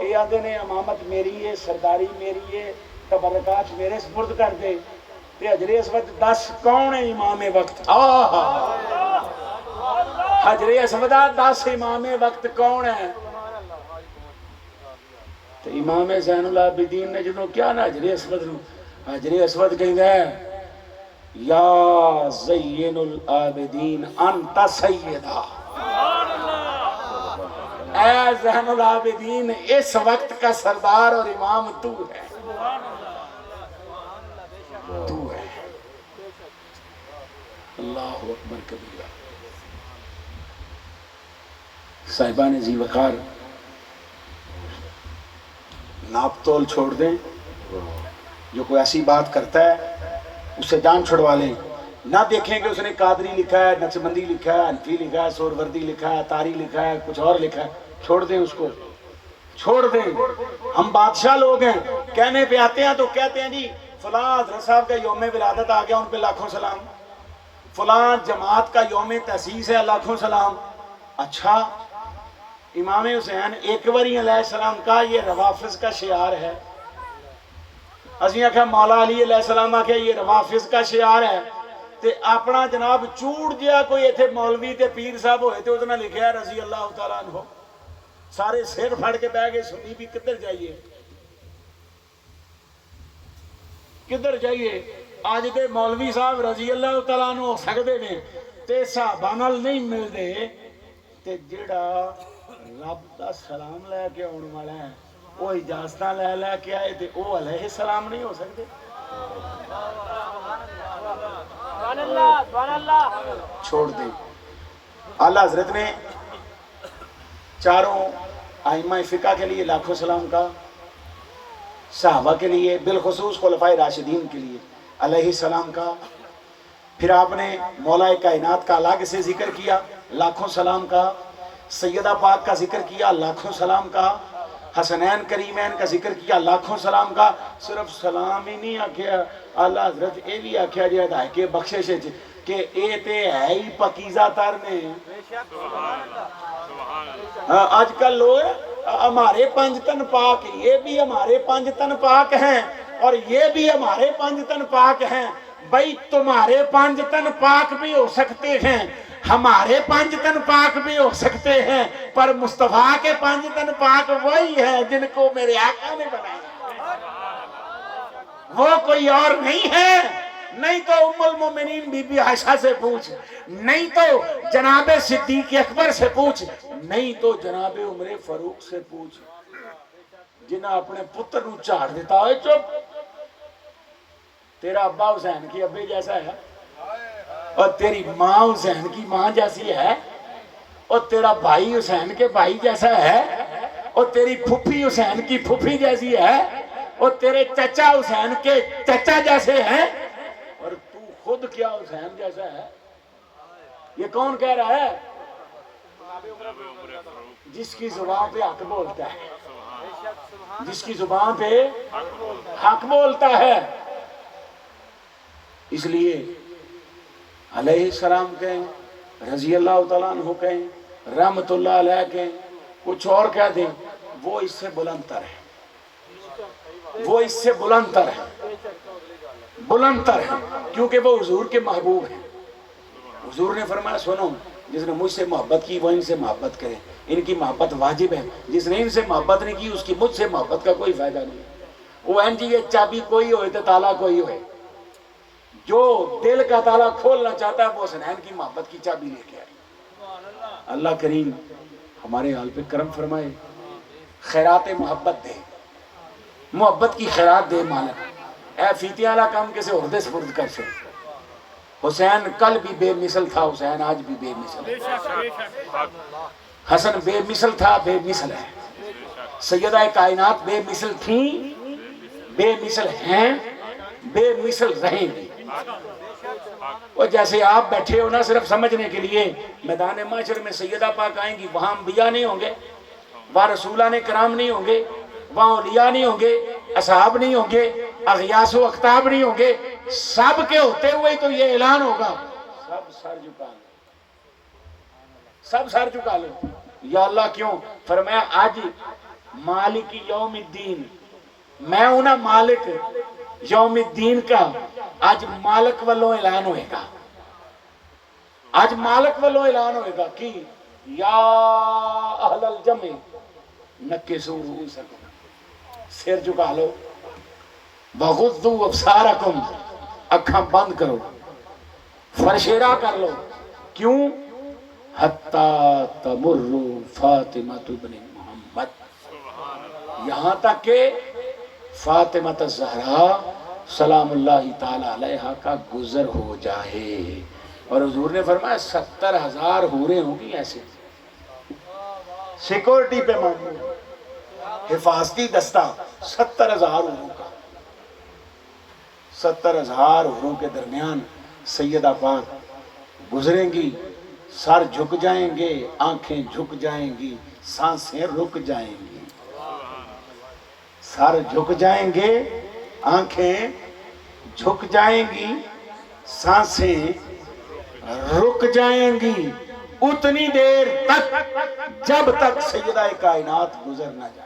یہ آدھے نے امامت میری ہے سرداری میری ہے تبرکات میرے سپرد کر دے. تے حجر اسود 10 کون ہے امام وقت؟ حجر اسود 10 امام وقت کون ہے؟ تو امام زین العابدین نے جنہوں کیا نا حجر اسود نو حجر اسود کہیں گے یا زین العابدین انت سیدہ اے زین العابدین اس وقت کا سردار اور امام تو ہے تو ہے. اللہ اکبر کبیرہ. صاحبان ذی وقار ناپ تول چھوڑ دیں. جو کوئی ایسی بات کرتا ہے اسے جان چھڑوا لیں. نہ دیکھیں کہ اس نے قادری لکھا ہے نقشبندی لکھا ہے حنفی لکھا ہے سہروردی لکھا ہے تاری لکھا ہے کچھ اور لکھا ہے. چھوڑ دیں اس کو چھوڑ دیں. ہم بادشاہ لوگ ہیں کہنے پہ آتے ہیں تو کہتے ہیں جی فلاں حضرت صاحب کا یوم ولادت آ گیا ان پہ لاکھوں سلام. فلاں جماعت کا یوم تاسیس ہے لاکھوں سلام. اچھا امام حسین ایک باری علیہ السلام کا یہ روافظ کا شعار ہے. اسی آکھا مولا علی علیہ السلام آکھا یہ روافظ کا شعار ہے تے اپنا جناب چوڑ جیا کوئی ایتھے مولوی تے پیر صاحب ہوئے تے اتنا لکھیا رضی اللہ تعالیٰ عنہ. سارے سر پھڑ کے بہ گئے سنی بھی کدھر جائیے کدھر جائیے. آج دے مولوی صاحب رضی اللہ تعالیٰ عنہ ہو سکتے ہیں تے صحابہ نال نہیں ملتے تے جڑا رب دا سلام لے کے آن والا ہے وہ اجازتاں لے لے کے آئے تے وہ علیہ السلام نہیں ہو سکتے. چھوڑ دیں. اعلیٰ حضرت نے چاروں ائمہ فقہ کے لیے لاکھوں سلام کا صحابہ کے لیے بالخصوص خلفائے راشدین کے لیے علیہ السلام کا. پھر آپ نے مولا کائنات کا الگ سے ذکر کیا لاکھوں سلام کا. سیدہ پاک کا ذکر کیا لاکھوں سلام کا. حسنین کریمین کا ذکر کیا لاکھوں سلام کا. صرف سلام ہی نہیں آکھیا اعلیٰ حضرت اے بھی آکھیا جائے دائے کہ بخشش ہے کہ اے تے ہے ہی پاکیزہ تر نے. آج کل لوگ ہمارے 5 تن پاک یہ بھی ہمارے 5 تن پاک ہیں اور یہ بھی ہمارے 5 تن پاک ہیں. بھئی تمہارے 5 تن پاک بھی ہو سکتے ہیں ہمارے 5 تن پاک بھی ہو سکتے ہیں پر مصطفیٰ کے 5 تن پاک وہی ہیں جن کو میرے آقا نے بنایا. وہ کوئی اور نہیں ہے. نہیں تو ام المومنین بی بی عائشہ سے پوچھ نہیں تو جناب صدیق اکبر سے پوچھ نہیں تو جناب عمر فاروق سے پوچھ جنہاں اپنے پتر نو چاڑ دیتا ہے. چپ تیرا ابا حسین کی ابے جیسا ہے اور تیری ماں حسین کی ماں جیسی ہے اور تیرا بھائی حسین کے بھائی جیسا ہے اور تیری پھوپھی حسین کی پھوپھی جیسی ہے اور تیرے چچا حسین کے چچا جیسے ہیں اور تو خود کیا حسین جیسا ہے. یہ کون کہہ رہا ہے؟ جس کی زبان پہ حق بولتا ہے جس کی زبان پہ حق بولتا ہے. اس لیے علیہ السلام کہیں رضی اللہ تعالیٰ عنہ کہیں رحمت اللہ علیہ کہیں کچھ اور کہہ دیں وہ اس سے بلند تر ہے وہ اس سے بلند تر ہے. بلند تر ہیں کیونکہ وہ حضور کے محبوب ہیں. حضور نے فرمایا سنو جس نے مجھ سے محبت کی وہ ان سے محبت کرے, ان کی محبت واجب ہے, جس نے ان سے محبت نہیں کی اس کی مجھ سے محبت کا کوئی فائدہ نہیں. وہ جی یہ چابی کوئی ہوئے تو تالا کوئی ہوئے, جو دل کا تالا کھولنا چاہتا ہے وہ حسنین کی محبت کی چابی لے کے آئے. اللہ کریم ہمارے حال پہ کرم فرمائے, خیرات محبت دے, محبت کی خیرات دے مالک. اے فیتیاں والا کام کسے عہدے سپرد کر سے. حسین کل بھی بے مثل تھا, حسین آج بھی بے مثل ہے. حسن بے مثل تھا, بے مثل ہے. سیدہ کائنات بے مثل تھیں, بے مثل ہیں, بے مثل رہیں گی. اور جیسے آپ بیٹھے ہو نا صرف سمجھنے کے لیے, میدان محشر میں سیدہ پاک آئیں گی, وہاں انبیاء نہیں ہوں گے, وہاں رسولان کرام نہیں ہوں گے, وہاں اولیاء نہیں ہوں گے, اصحاب نہیں ہوں گے, اغیاث و اقطاب نہیں ہوں گے. سب کے ہوتے ہوئے تو یہ اعلان ہوگا سب سر جھکا لو, سب سر جھکا لو. یا اللہ کیوں؟ فرمایا آج مالک یوم الدین, میں ہوں نا مالک یوم الدین کا. آج مالک والوں اعلان ہوئے گا, آج مالک والوں اعلان ہوئے گا کہ یا اہل الجمع نکسوا رؤوسکم, سر جھکا لو, وغضوا ابصارکم, اکھاں بند کرو, فرشیرا کر لو. کیوں؟ حتی تمر فاطمہ بن محمد, یہاں تک کہ فاطمہ الزہرا سلام اللہ تعالی علیہا کا گزر ہو جائے. اور حضور نے فرمایا 70,000 حوریں ہوں گی ایسے, سیکورٹی پہ معمول, حفاظتی دستہ 70,000 حوروں کا. 70,000 حوروں کے درمیان سیدہ پاک گزریں گی, سر جھک جائیں گے, آنکھیں جھک جائیں گی, سانسیں رک جائیں گی. سر جھک جائیں گے, آنکھیں جھک جائیں گی, سانسیں رک جائیں گی, اتنی دیر تک جب تک سیدہ کائنات گزر نہ جائے.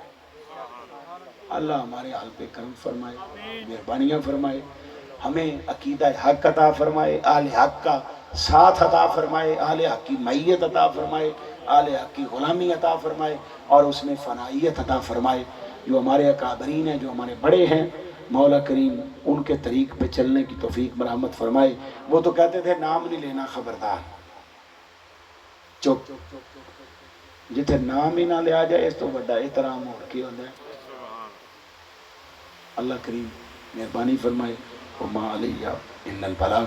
اللہ ہمارے حال پہ کرم فرمائے, مہربانیاں فرمائے, ہمیں عقیدہ حق عطا فرمائے, آل حق کا ساتھ عطا فرمائے, آل حق کی معیت عطا فرمائے, آل حق کی غلامی عطا فرمائے, اور اس میں فنائیت عطا فرمائے. جو ہمارے اکابرین ہیں, جو ہمارے بڑے ہیں, مولا کریم ان کے طریق پہ چلنے کی توفیق مرحمت فرمائے. وہ تو کہتے تھے نام نہیں لینا خبردار, چپ, جتھے نام ہی نہ لیا جائے اس تو بڑا احترام اور کی ہوتا ہے. اللہ کریم مہربانی فرمائے. وما علیہ الا البلاغ.